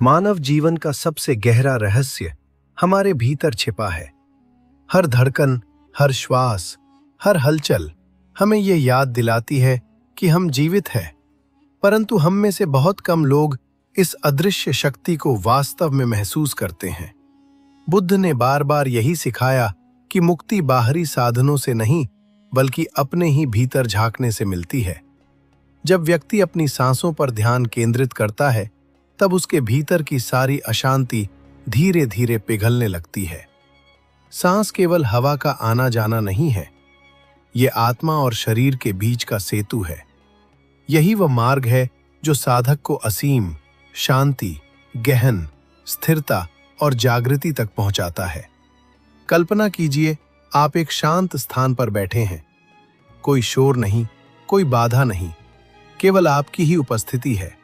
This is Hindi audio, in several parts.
मानव जीवन का सबसे गहरा रहस्य हमारे भीतर छिपा है। हर धड़कन, हर श्वास, हर हलचल हमें ये याद दिलाती है कि हम जीवित हैं। परंतु हम में से बहुत कम लोग इस अदृश्य शक्ति को वास्तव में महसूस करते हैं। बुद्ध ने बार बार यही सिखाया कि मुक्ति बाहरी साधनों से नहीं, बल्कि अपने ही भीतर झांकने से मिलती है। जब व्यक्ति अपनी सांसों पर ध्यान केंद्रित करता है, तब उसके भीतर की सारी अशांति धीरे धीरे पिघलने लगती है। सांस केवल हवा का आना जाना नहीं है, ये आत्मा और शरीर के बीच का सेतु है। यही वह मार्ग है जो साधक को असीम शांति, गहन स्थिरता और जागृति तक पहुंचाता है। कल्पना कीजिए, आप एक शांत स्थान पर बैठे हैं। कोई शोर नहीं, कोई बाधा नहीं, केवल आपकी ही उपस्थिति है।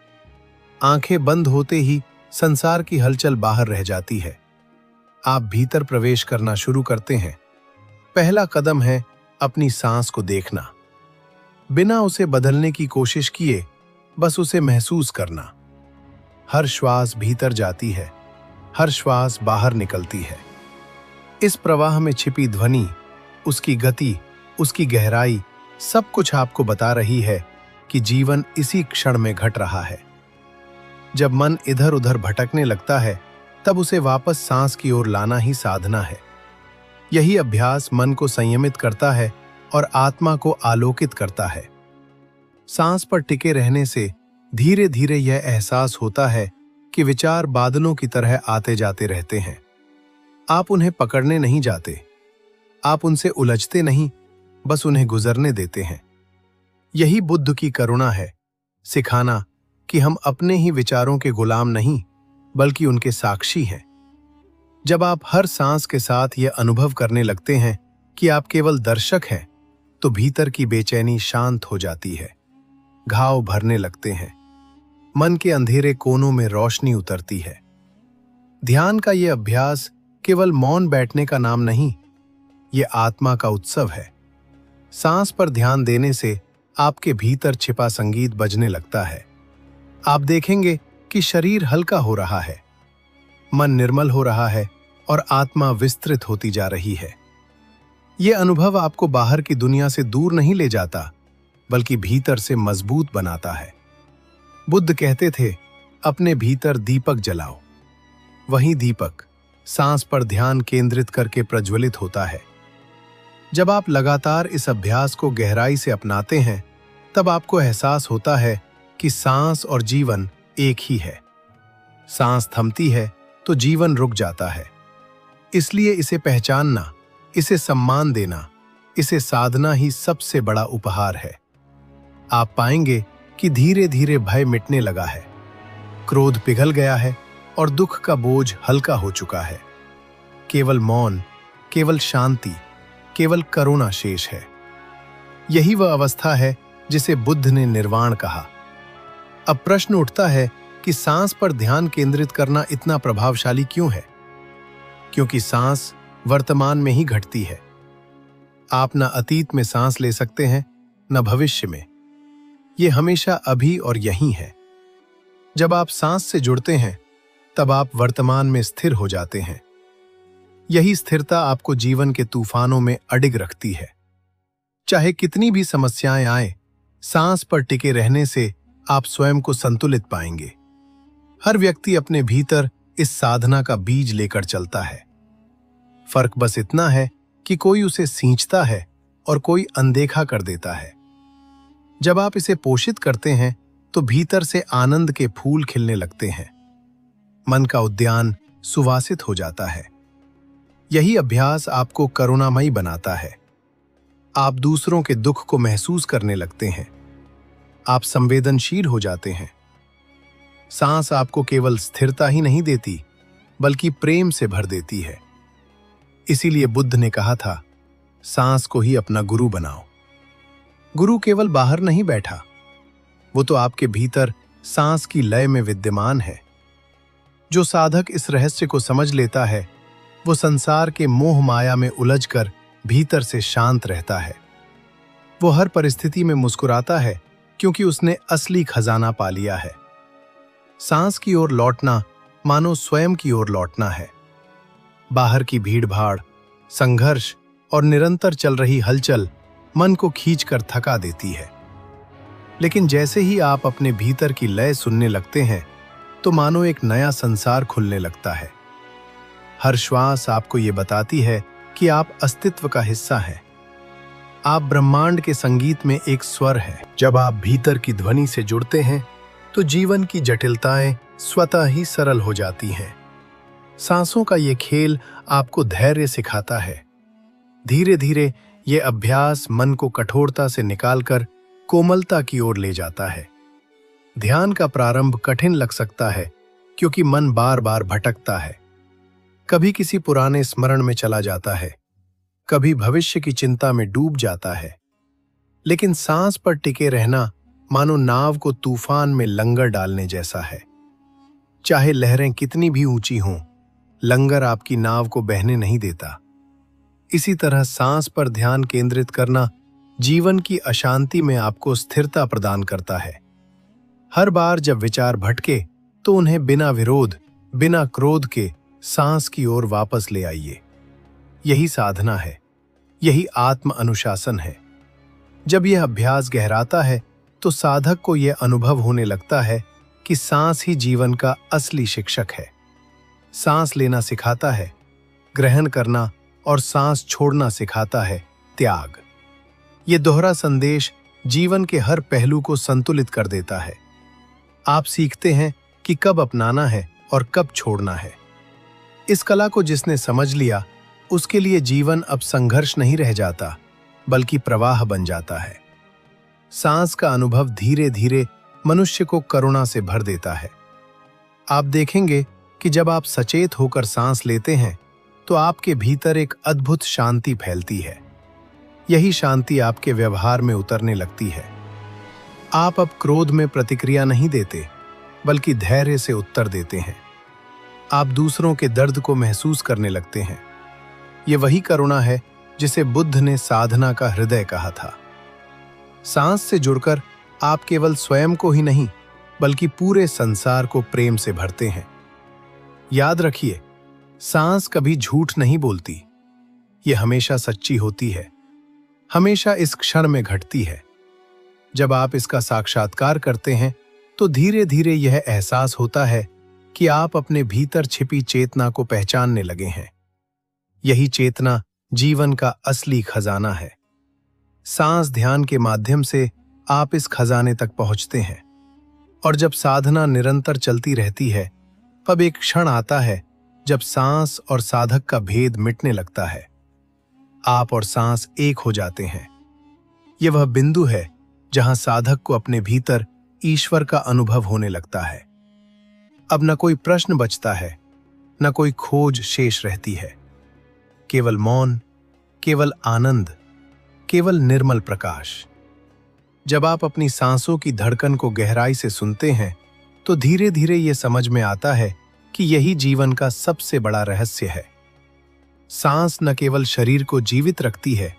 आंखें बंद होते ही संसार की हलचल बाहर रह जाती है। आप भीतर प्रवेश करना शुरू करते हैं। पहला कदम है अपनी सांस को देखना। बिना उसे बदलने की कोशिश किए बस उसे महसूस करना। हर श्वास भीतर जाती है, हर श्वास बाहर निकलती है। इस प्रवाह में छिपी ध्वनि, उसकी गति, उसकी गहराई, सब कुछ आपको बता रही है कि जीवन इसी क्षण में घट रहा है। जब मन इधर उधर भटकने लगता है, तब उसे वापस सांस की ओर लाना ही साधना है। यही अभ्यास मन को संयमित करता है और आत्मा को आलोकित करता है। सांस पर टिके रहने से धीरे धीरे यह एहसास होता है कि विचार बादलों की तरह आते जाते रहते हैं। आप उन्हें पकड़ने नहीं जाते, आप उनसे उलझते नहीं, बस उन्हें गुजरने देते हैं। यही बुद्ध की करुणा है, सिखाना कि हम अपने ही विचारों के गुलाम नहीं, बल्कि उनके साक्षी हैं। जब आप हर सांस के साथ यह अनुभव करने लगते हैं कि आप केवल दर्शक हैं, तो भीतर की बेचैनी शांत हो जाती है। घाव भरने लगते हैं, मन के अंधेरे कोनों में रोशनी उतरती है। ध्यान का यह अभ्यास केवल मौन बैठने का नाम नहीं, ये आत्मा का उत्सव है। सांस पर ध्यान देने से आपके भीतर छिपा संगीत बजने लगता है। आप देखेंगे कि शरीर हल्का हो रहा है, मन निर्मल हो रहा है और आत्मा विस्तृत होती जा रही है। यह अनुभव आपको बाहर की दुनिया से दूर नहीं ले जाता, बल्कि भीतर से मजबूत बनाता है। बुद्ध कहते थे, अपने भीतर दीपक जलाओ। वही दीपक सांस पर ध्यान केंद्रित करके प्रज्वलित होता है। जब आप लगातार इस अभ्यास को गहराई से अपनाते हैं, तब आपको एहसास होता है कि सांस और जीवन एक ही है। सांस थमती है तो जीवन रुक जाता है। इसलिए इसे पहचानना, इसे सम्मान देना, इसे साधना ही सबसे बड़ा उपहार है। आप पाएंगे कि धीरे धीरे भय मिटने लगा है, क्रोध पिघल गया है और दुख का बोझ हल्का हो चुका है। केवल मौन, केवल शांति, केवल करुणा शेष है। यही वह अवस्था है जिसे बुद्ध ने निर्वाण कहा। अब प्रश्न उठता है कि सांस पर ध्यान केंद्रित करना इतना प्रभावशाली क्यों है? क्योंकि सांस वर्तमान में ही घटती है। आप न अतीत में सांस ले सकते हैं, न भविष्य में। ये हमेशा अभी और यहीं है। जब आप सांस से जुड़ते हैं, तब आप वर्तमान में स्थिर हो जाते हैं। यही स्थिरता आपको जीवन के तूफानों में अडिग रखती है। चाहे कितनी भी समस्याएं आए, सांस पर टिके रहने से आप स्वयं को संतुलित पाएंगे। हर व्यक्ति अपने भीतर इस साधना का बीज लेकर चलता है। फर्क बस इतना है कि कोई उसे सींचता है और कोई अनदेखा कर देता है। जब आप इसे पोषित करते हैं, तो भीतर से आनंद के फूल खिलने लगते हैं। मन का उद्यान सुवासित हो जाता है। यही अभ्यास आपको करुणामयी बनाता है। आप दूसरों के दुख को महसूस करने लगते हैं। आप संवेदनशील हो जाते हैं। सांस आपको केवल स्थिरता ही नहीं देती, बल्कि प्रेम से भर देती है। इसीलिए बुद्ध ने कहा था, सांस को ही अपना गुरु बनाओ। गुरु केवल बाहर नहीं बैठा, वो तो आपके भीतर सांस की लय में विद्यमान है। जो साधक इस रहस्य को समझ लेता है, वो संसार के मोह माया में उलझकर भीतर से शांत रहता है। वो हर परिस्थिति में मुस्कुराता है, क्योंकि उसने असली खजाना पा लिया है। सांस की ओर लौटना मानो स्वयं की ओर लौटना है। बाहर की भीड़-भाड़, संघर्ष और निरंतर चल रही हलचल मन को खींचकर थका देती है। लेकिन जैसे ही आप अपने भीतर की लय सुनने लगते हैं, तो मानो एक नया संसार खुलने लगता है। हर श्वास आपको ये बताती है कि आप अस्तित्व का हिस्सा हैं। आप ब्रह्मांड के संगीत में एक स्वर है। जब आप भीतर की ध्वनि से जुड़ते हैं, तो जीवन की जटिलताएं स्वतः ही सरल हो जाती हैं। सांसों का ये खेल आपको धैर्य सिखाता है। धीरे धीरे ये अभ्यास मन को कठोरता से निकालकर कोमलता की ओर ले जाता है। ध्यान का प्रारंभ कठिन लग सकता है, क्योंकि मन बार बार भटकता है। कभी किसी पुराने स्मरण में चला जाता है, कभी भविष्य की चिंता में डूब जाता है। लेकिन सांस पर टिके रहना मानो नाव को तूफान में लंगर डालने जैसा है। चाहे लहरें कितनी भी ऊंची हों, लंगर आपकी नाव को बहने नहीं देता। इसी तरह सांस पर ध्यान केंद्रित करना जीवन की अशांति में आपको स्थिरता प्रदान करता है। हर बार जब विचार भटके, तो उन्हें बिना विरोध, बिना क्रोध के सांस की ओर वापस ले आइए। यही साधना है, यही आत्म अनुशासन है। जब यह अभ्यास गहराता है, तो साधक को यह अनुभव होने लगता है कि सांस ही जीवन का असली शिक्षक है। सांस लेना सिखाता है ग्रहण करना, और सांस छोड़ना सिखाता है त्याग। ये दोहरा संदेश जीवन के हर पहलू को संतुलित कर देता है। आप सीखते हैं कि कब अपनाना है और कब छोड़ना है। इस कला को जिसने समझ लिया, उसके लिए जीवन अब संघर्ष नहीं रह जाता, बल्कि प्रवाह बन जाता है। सांस का अनुभव धीरे धीरे मनुष्य को करुणा से भर देता है। आप देखेंगे कि जब आप सचेत होकर सांस लेते हैं, तो आपके भीतर एक अद्भुत शांति फैलती है। यही शांति आपके व्यवहार में उतरने लगती है। आप अब क्रोध में प्रतिक्रिया नहीं देते, बल्कि धैर्य से उत्तर देते हैं। आप दूसरों के दर्द को महसूस करने लगते हैं। ये वही करुणा है जिसे बुद्ध ने साधना का हृदय कहा था। सांस से जुड़कर आप केवल स्वयं को ही नहीं, बल्कि पूरे संसार को प्रेम से भरते हैं। याद रखिए, सांस कभी झूठ नहीं बोलती। ये हमेशा सच्ची होती है, हमेशा इस क्षण में घटती है। जब आप इसका साक्षात्कार करते हैं, तो धीरे धीरे यह एहसास होता है कि आप अपने भीतर छिपी चेतना को पहचानने लगे हैं। यही चेतना जीवन का असली खजाना है। सांस ध्यान के माध्यम से आप इस खजाने तक पहुंचते हैं। और जब साधना निरंतर चलती रहती है, तब एक क्षण आता है जब सांस और साधक का भेद मिटने लगता है। आप और सांस एक हो जाते हैं। यह वह बिंदु है जहां साधक को अपने भीतर ईश्वर का अनुभव होने लगता है। अब न कोई प्रश्न बचता है, न कोई खोज शेष रहती है। केवल मौन, केवल आनंद, केवल निर्मल प्रकाश। जब आप अपनी सांसों की धड़कन को गहराई से सुनते हैं, तो धीरे धीरे ये समझ में आता है कि यही जीवन का सबसे बड़ा रहस्य है। सांस न केवल शरीर को जीवित रखती है,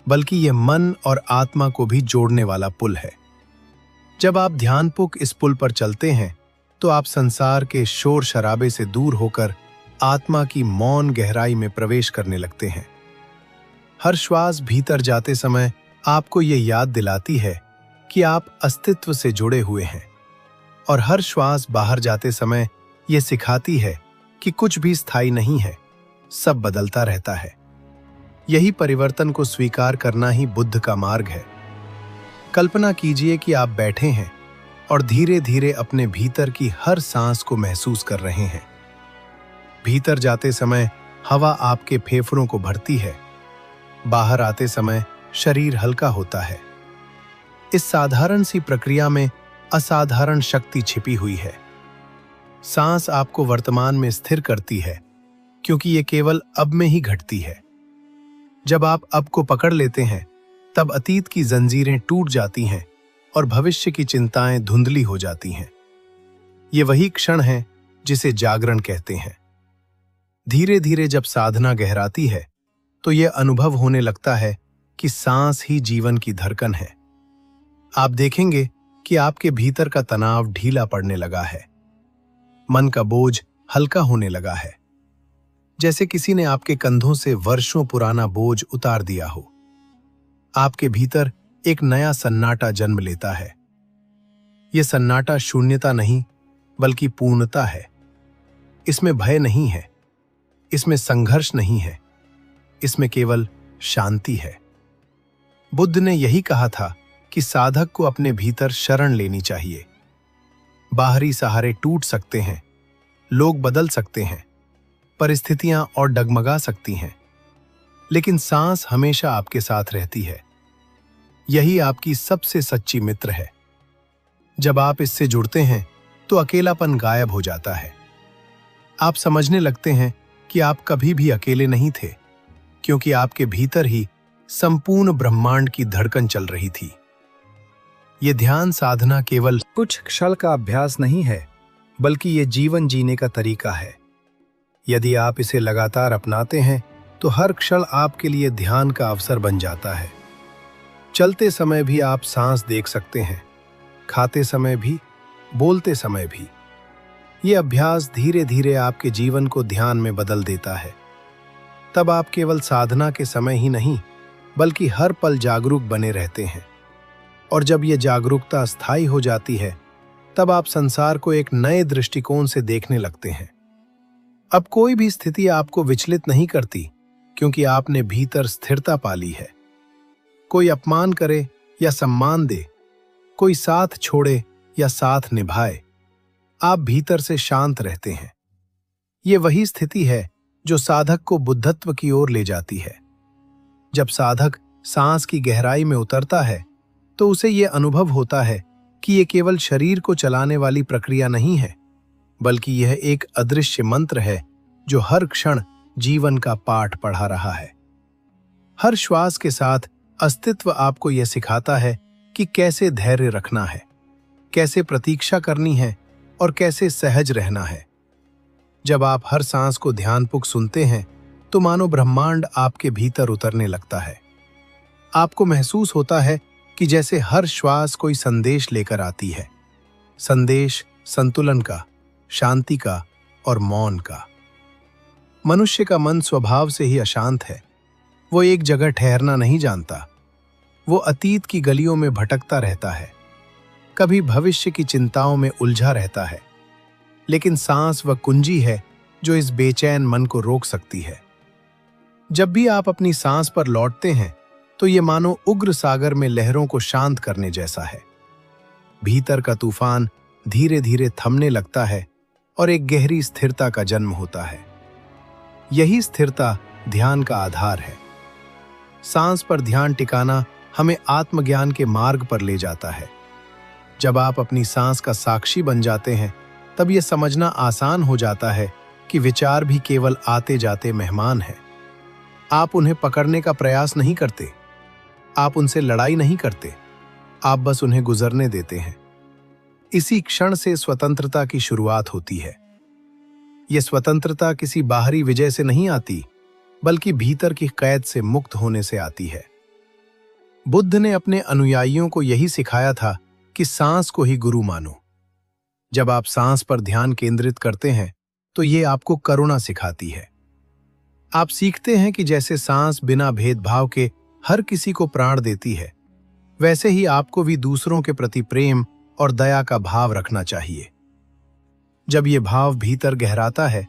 बल्कि यह मन और आत्मा को भी जोड़ने वाला पुल है। जब आप ध्यानपूर्वक इस पुल पर चलते हैं, तो आप संसार के शोर शराबे से दूर होकर आत्मा की मौन गहराई में प्रवेश करने लगते हैं। हर श्वास भीतर जाते समय आपको ये याद दिलाती है कि आप अस्तित्व से जुड़े हुए हैं, और हर श्वास बाहर जाते समय ये सिखाती है कि कुछ भी स्थायी नहीं है, सब बदलता रहता है। यही परिवर्तन को स्वीकार करना ही बुद्ध का मार्ग है। कल्पना कीजिए कि आप बैठे हैं और धीरे धीरे अपने भीतर की हर सांस को महसूस कर रहे हैं। भीतर जाते समय हवा आपके फेफड़ों को भरती है, बाहर आते समय शरीर हल्का होता है। इस साधारण सी प्रक्रिया में असाधारण शक्ति छिपी हुई है। सांस आपको वर्तमान में स्थिर करती है, क्योंकि ये केवल अब में ही घटती है। जब आप अब को पकड़ लेते हैं, तब अतीत की जंजीरें टूट जाती हैं और भविष्य की चिंताएं धुंधली हो जाती हैं। ये वही क्षण है जिसे जागरण कहते हैं। धीरे धीरे जब साधना गहराती है, तो यह अनुभव होने लगता है कि सांस ही जीवन की धड़कन है। आप देखेंगे कि आपके भीतर का तनाव ढीला पड़ने लगा है। मन का बोझ हल्का होने लगा है, जैसे किसी ने आपके कंधों से वर्षों पुराना बोझ उतार दिया हो। आपके भीतर एक नया सन्नाटा जन्म लेता है। यह सन्नाटा शून्यता नहीं, बल्कि पूर्णता है। इसमें भय नहीं है, इसमें संघर्ष नहीं है, इसमें केवल शांति है। बुद्ध ने यही कहा था कि साधक को अपने भीतर शरण लेनी चाहिए। बाहरी सहारे टूट सकते हैं, लोग बदल सकते हैं, परिस्थितियां और डगमगा सकती हैं, लेकिन सांस हमेशा आपके साथ रहती है। यही आपकी सबसे सच्ची मित्र है। जब आप इससे जुड़ते हैं तो अकेलापन गायब हो जाता है। आप समझने लगते हैं कि आप कभी भी अकेले नहीं थे, क्योंकि आपके भीतर ही संपूर्ण ब्रह्मांड की धड़कन चल रही थी। ये ध्यान साधना केवल कुछ क्षण का अभ्यास नहीं है, बल्कि ये जीवन जीने का तरीका है। यदि आप इसे लगातार अपनाते हैं तो हर क्षण आपके लिए ध्यान का अवसर बन जाता है। चलते समय भी आप सांस देख सकते हैं, खाते समय भी, बोलते समय भी। ये अभ्यास धीरे धीरे आपके जीवन को ध्यान में बदल देता है। तब आप केवल साधना के समय ही नहीं, बल्कि हर पल जागरूक बने रहते हैं। और जब यह जागरूकता स्थायी हो जाती है, तब आप संसार को एक नए दृष्टिकोण से देखने लगते हैं। अब कोई भी स्थिति आपको विचलित नहीं करती, क्योंकि आपने भीतर स्थिरता पाली है। कोई अपमान करे या सम्मान दे, कोई साथ छोड़े या साथ निभाए, आप भीतर से शांत रहते हैं। ये वही स्थिति है जो साधक को बुद्धत्व की ओर ले जाती है। जब साधक सांस की गहराई में उतरता है तो उसे यह अनुभव होता है कि यह केवल शरीर को चलाने वाली प्रक्रिया नहीं है, बल्कि यह एक अदृश्य मंत्र है जो हर क्षण जीवन का पाठ पढ़ा रहा है। हर श्वास के साथ अस्तित्व आपको यह सिखाता है कि कैसे धैर्य रखना है, कैसे प्रतीक्षा करनी है और कैसे सहज रहना है। जब आप हर सांस को ध्यानपूर्वक सुनते हैं तो मानो ब्रह्मांड आपके भीतर उतरने लगता है। आपको महसूस होता है कि जैसे हर श्वास कोई संदेश लेकर आती है। संदेश संतुलन का, शांति का और मौन का। मनुष्य का मन स्वभाव से ही अशांत है। वो एक जगह ठहरना नहीं जानता। वो अतीत की गलियों में भटकता रहता है, कभी भविष्य की चिंताओं में उलझा रहता है। लेकिन सांस वह कुंजी है जो इस बेचैन मन को रोक सकती है। जब भी आप अपनी सांस पर लौटते हैं तो ये मानो उग्र सागर में लहरों को शांत करने जैसा है। भीतर का तूफान धीरे धीरे थमने लगता है और एक गहरी स्थिरता का जन्म होता है। यही स्थिरता ध्यान का आधार है। सांस पर ध्यान टिकाना हमें आत्मज्ञान के मार्ग पर ले जाता है। जब आप अपनी सांस का साक्षी बन जाते हैं, तब यह समझना आसान हो जाता है कि विचार भी केवल आते जाते मेहमान हैं। आप उन्हें पकड़ने का प्रयास नहीं करते, आप उनसे लड़ाई नहीं करते, आप बस उन्हें गुजरने देते हैं। इसी क्षण से स्वतंत्रता की शुरुआत होती है। यह स्वतंत्रता किसी बाहरी विजय से नहीं आती, बल्कि भीतर की कैद से मुक्त होने से आती है। बुद्ध ने अपने अनुयायियों को यही सिखाया था कि सांस को ही गुरु मानो। जब आप सांस पर ध्यान केंद्रित करते हैं तो ये आपको करुणा सिखाती है। आप सीखते हैं कि जैसे सांस बिना भेदभाव के हर किसी को प्राण देती है, वैसे ही आपको भी दूसरों के प्रति प्रेम और दया का भाव रखना चाहिए। जब ये भाव भीतर गहराता है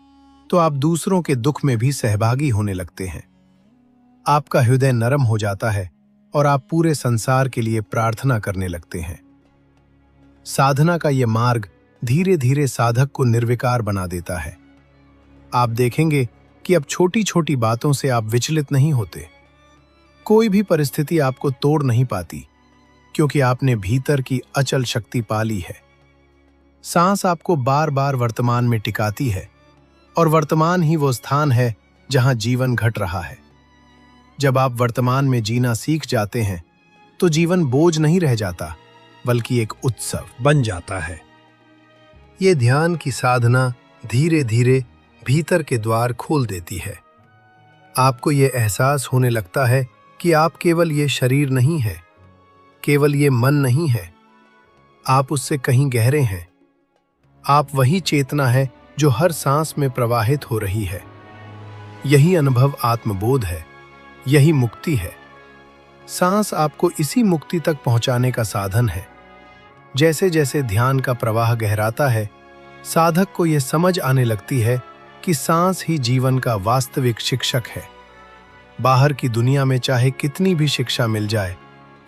तो आप दूसरों के दुख में भी सहभागी होने लगते हैं। आपका हृदय नरम हो जाता है और आप पूरे संसार के लिए प्रार्थना करने लगते हैं। साधना का यह मार्ग धीरे धीरे साधक को निर्विकार बना देता है। आप देखेंगे कि अब छोटी छोटी बातों से आप विचलित नहीं होते। कोई भी परिस्थिति आपको तोड़ नहीं पाती, क्योंकि आपने भीतर की अचल शक्ति पाली है। सांस आपको बार बार वर्तमान में टिकाती है, और वर्तमान ही वो स्थान है जहां जीवन घट रहा है। जब आप वर्तमान में जीना सीख जाते हैं तो जीवन बोझ नहीं रह जाता, बल्कि एक उत्सव बन जाता है। ये ध्यान की साधना धीरे धीरे भीतर के द्वार खोल देती है। आपको ये एहसास होने लगता है कि आप केवल ये शरीर नहीं है, केवल ये मन नहीं है, आप उससे कहीं गहरे हैं। आप वही चेतना है जो हर सांस में प्रवाहित हो रही है। यही अनुभव आत्मबोध है, यही मुक्ति है। सांस आपको इसी मुक्ति तक पहुंचाने का साधन है। जैसे जैसे ध्यान का प्रवाह गहराता है, साधक को यह समझ आने लगती है कि सांस ही जीवन का वास्तविक शिक्षक है। बाहर की दुनिया में चाहे कितनी भी शिक्षा मिल जाए,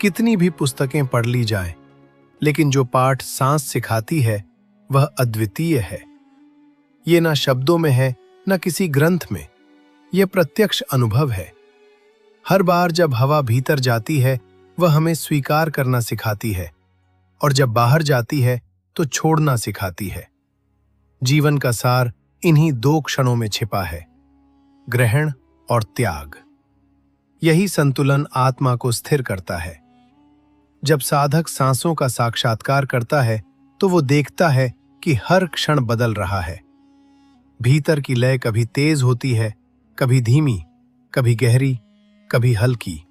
कितनी भी पुस्तकें पढ़ ली जाएं, लेकिन जो पाठ सांस सिखाती है वह अद्वितीय है। ये ना शब्दों में है, न किसी ग्रंथ में, यह प्रत्यक्ष अनुभव है। हर बार जब हवा भीतर जाती है, वह हमें स्वीकार करना सिखाती है, और जब बाहर जाती है तो छोड़ना सिखाती है। जीवन का सार इन्हीं 2 क्षणों में छिपा है, ग्रहण और त्याग। यही संतुलन आत्मा को स्थिर करता है। जब साधक सांसों का साक्षात्कार करता है तो वो देखता है कि हर क्षण बदल रहा है। भीतर की लय कभी तेज होती है, कभी धीमी, कभी गहरी, कभी हल्की।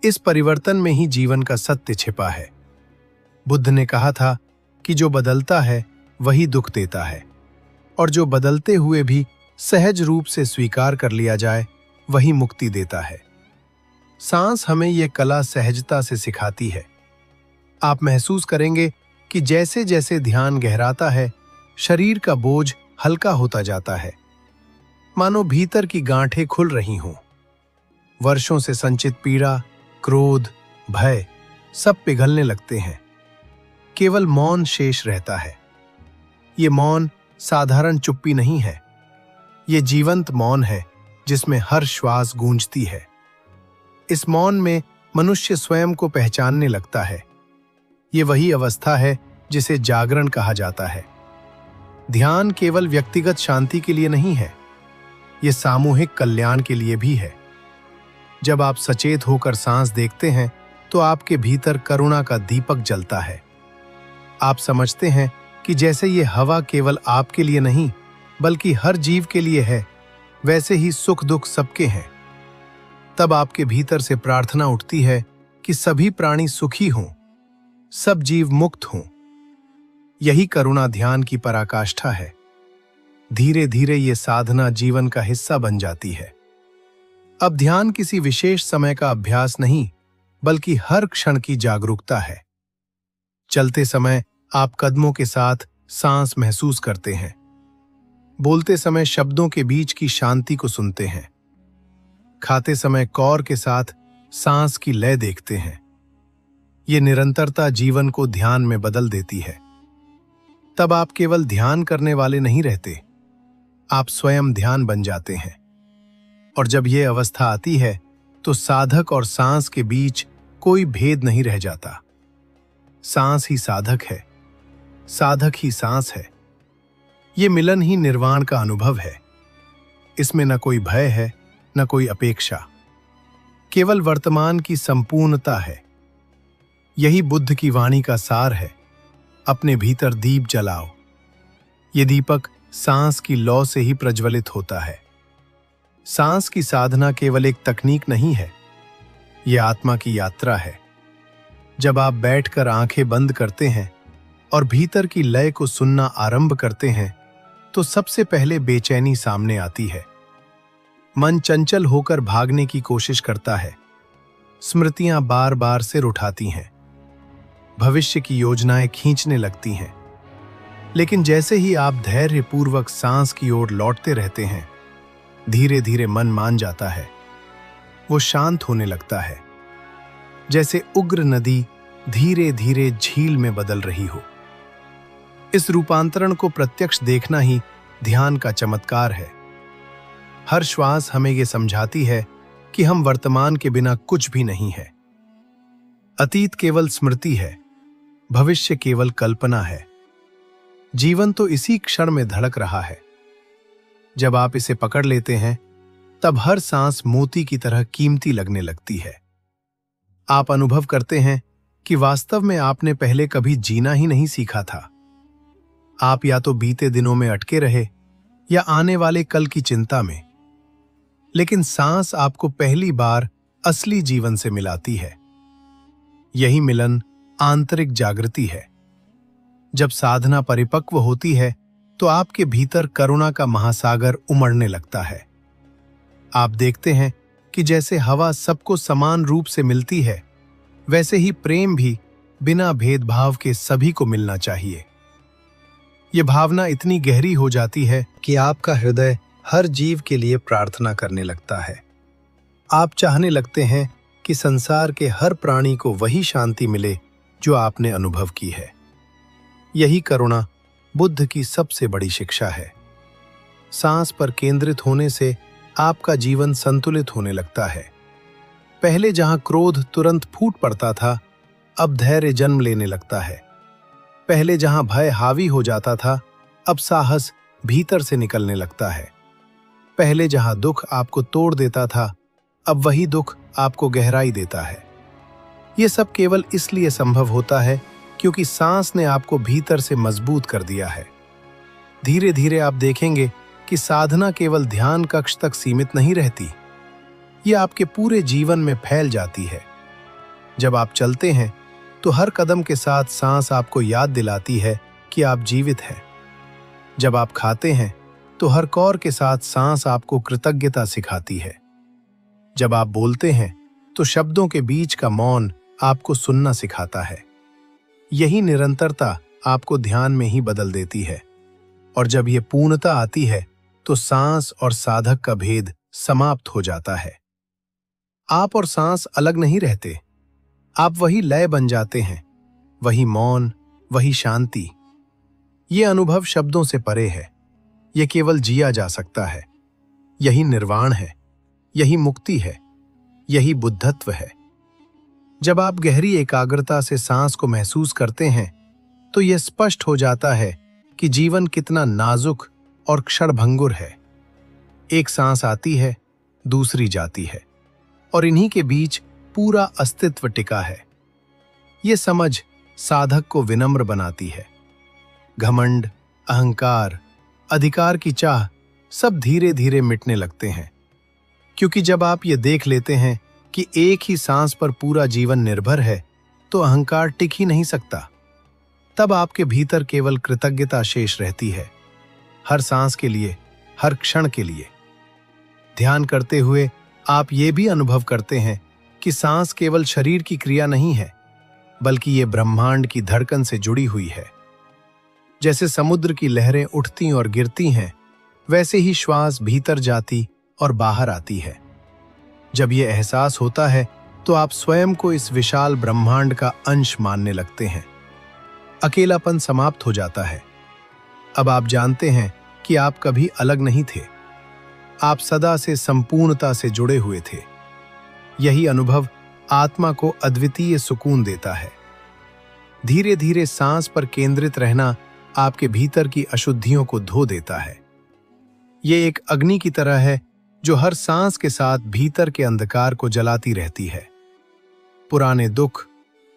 इस परिवर्तन में ही जीवन का सत्य छिपा है। बुद्ध ने कहा था कि जो बदलता है वही दुख देता है, और जो बदलते हुए भी सहज रूप से स्वीकार कर लिया जाए वही मुक्ति देता है। सांस हमें ये कला सहजता से सिखाती है। आप महसूस करेंगे कि जैसे जैसे ध्यान गहराता है, शरीर का बोझ हल्का होता जाता है, मानो भीतर की गांठें खुल रही हों। वर्षों से संचित पीड़ा, क्रोध, भय सब पिघलने लगते हैं। केवल मौन शेष रहता है। ये मौन साधारण चुप्पी नहीं है, ये जीवंत मौन है जिसमें हर श्वास गूंजती है। इस मौन में मनुष्य स्वयं को पहचानने लगता है। ये वही अवस्था है जिसे जागरण कहा जाता है। ध्यान केवल व्यक्तिगत शांति के लिए नहीं है, ये सामूहिक कल्याण के लिए भी है। जब आप सचेत होकर सांस देखते हैं तो आपके भीतर करुणा का दीपक जलता है। आप समझते हैं कि जैसे ये हवा केवल आपके लिए नहीं बल्कि हर जीव के लिए है, वैसे ही सुख दुख सबके हैं। तब आपके भीतर से प्रार्थना उठती है कि सभी प्राणी सुखी हों, सब जीव मुक्त हों। यही करुणा ध्यान की पराकाष्ठा है। धीरे धीरे ये साधना जीवन का हिस्सा बन जाती है। अब ध्यान किसी विशेष समय का अभ्यास नहीं बल्कि हर क्षण की जागरूकता है। चलते समय आप कदमों के साथ सांस महसूस करते हैं। बोलते समय शब्दों के बीच की शांति को सुनते हैं। खाते समय कौर के साथ सांस की लय देखते हैं। ये निरंतरता जीवन को ध्यान में बदल देती है। तब आप केवल ध्यान करने वाले नहीं रहते, आप स्वयं ध्यान बन जाते हैं। और जब यह अवस्था आती है तो साधक और सांस के बीच कोई भेद नहीं रह जाता। सांस ही साधक है, साधक ही सांस है। ये मिलन ही निर्वाण का अनुभव है। इसमें न कोई भय है, न कोई अपेक्षा, केवल वर्तमान की संपूर्णता है। यही बुद्ध की वाणी का सार है। अपने भीतर दीप जलाओ। ये दीपक सांस की लौ से ही प्रज्वलित होता है। सांस की साधना केवल एक तकनीक नहीं है, यह आत्मा की यात्रा है। जब आप बैठकर आंखें बंद करते हैं और भीतर की लय को सुनना आरंभ करते हैं तो सबसे पहले बेचैनी सामने आती है। मन चंचल होकर भागने की कोशिश करता है। स्मृतियां बार बार सिर उठाती हैं। भविष्य की योजनाएं खींचने लगती हैं। लेकिन जैसे ही आप धैर्यपूर्वक सांस की ओर लौटते रहते हैं, धीरे धीरे मन मान जाता है। वो शांत होने लगता है, जैसे उग्र नदी धीरे धीरे झील में बदल रही हो। इस रूपांतरण को प्रत्यक्ष देखना ही ध्यान का चमत्कार है। हर श्वास हमें ये समझाती है कि हम वर्तमान के बिना कुछ भी नहीं है। अतीत केवल स्मृति है, भविष्य केवल कल्पना है। जीवन तो इसी क्षण में धड़क रहा है। जब आप इसे पकड़ लेते हैं, तब हर सांस मोती की तरह कीमती लगने लगती है। आप अनुभव करते हैं कि वास्तव में आपने पहले कभी जीना ही नहीं सीखा था। आप या तो बीते दिनों में अटके रहे या आने वाले कल की चिंता में। लेकिन सांस आपको पहली बार असली जीवन से मिलाती है। यही मिलन आंतरिक जागृति है। जब साधना परिपक्व होती है तो आपके भीतर करुणा का महासागर उमड़ने लगता है। आप देखते हैं कि जैसे हवा सबको समान रूप से मिलती है, वैसे ही प्रेम भी बिना भेदभाव के सभी को मिलना चाहिए। ये भावना इतनी गहरी हो जाती है कि आपका हृदय हर जीव के लिए प्रार्थना करने लगता है। आप चाहने लगते हैं कि संसार के हर प्राणी को वही शांति मिले जो आपने अनुभव की है। यही करुणा बुद्ध की सबसे बड़ी शिक्षा है। सांस पर केंद्रित होने से आपका जीवन संतुलित होने लगता है। पहले जहां क्रोध तुरंत फूट पड़ता था, अब धैर्य जन्म लेने लगता है। पहले जहां भय हावी हो जाता था, अब साहस भीतर से निकलने लगता है। पहले जहां दुख आपको तोड़ देता था, अब वही दुख आपको गहराई देता है। ये सब केवल इसलिए संभव होता है क्योंकि सांस ने आपको भीतर से मजबूत कर दिया है। धीरे धीरे आप देखेंगे कि साधना केवल ध्यान कक्ष तक सीमित नहीं रहती, ये आपके पूरे जीवन में फैल जाती है। जब आप चलते हैं तो हर कदम के साथ सांस आपको याद दिलाती है कि आप जीवित हैं। जब आप खाते हैं तो हर कौर के साथ सांस आपको कृतज्ञता सिखाती है। जब आप बोलते हैं तो शब्दों के बीच का मौन आपको सुनना सिखाता है। यही निरंतरता आपको ध्यान में ही बदल देती है। और जब यह पूर्णता आती है तो सांस और साधक का भेद समाप्त हो जाता है। आप और सांस अलग नहीं रहते, आप वही लय बन जाते हैं, वही मौन, वही शांति। ये अनुभव शब्दों से परे है, ये केवल जिया जा सकता है। यही निर्वाण है, यही मुक्ति है, यही बुद्धत्व है। जब आप गहरी एकाग्रता से सांस को महसूस करते हैं तो यह स्पष्ट हो जाता है कि जीवन कितना नाजुक और क्षणभंगुर है। एक सांस आती है, दूसरी जाती है, और इन्हीं के बीच पूरा अस्तित्व टिका है। ये समझ साधक को विनम्र बनाती है। घमंड, अहंकार, अधिकार की चाह सब धीरे धीरे मिटने लगते हैं, क्योंकि जब आप ये देख लेते हैं कि एक ही सांस पर पूरा जीवन निर्भर है तो अहंकार टिक ही नहीं सकता। तब आपके भीतर केवल कृतज्ञता शेष रहती है, हर सांस के लिए, हर क्षण के लिए। ध्यान करते हुए आप ये भी अनुभव करते हैं कि सांस केवल शरीर की क्रिया नहीं है, बल्कि ये ब्रह्मांड की धड़कन से जुड़ी हुई है। जैसे समुद्र की लहरें उठती और गिरती हैं, वैसे ही श्वास भीतर जाती और बाहर आती है। जब ये एहसास होता है तो आप स्वयं को इस विशाल ब्रह्मांड का अंश मानने लगते हैं। अकेलापन समाप्त हो जाता है। अब आप जानते हैं कि आप कभी अलग नहीं थे, आप सदा से संपूर्णता से जुड़े हुए थे। यही अनुभव आत्मा को अद्वितीय सुकून देता है। धीरे धीरे सांस पर केंद्रित रहना आपके भीतर की अशुद्धियों को धो देता है। ये एक अग्नि की तरह है जो हर सांस के साथ भीतर के अंधकार को जलाती रहती है। पुराने दुख,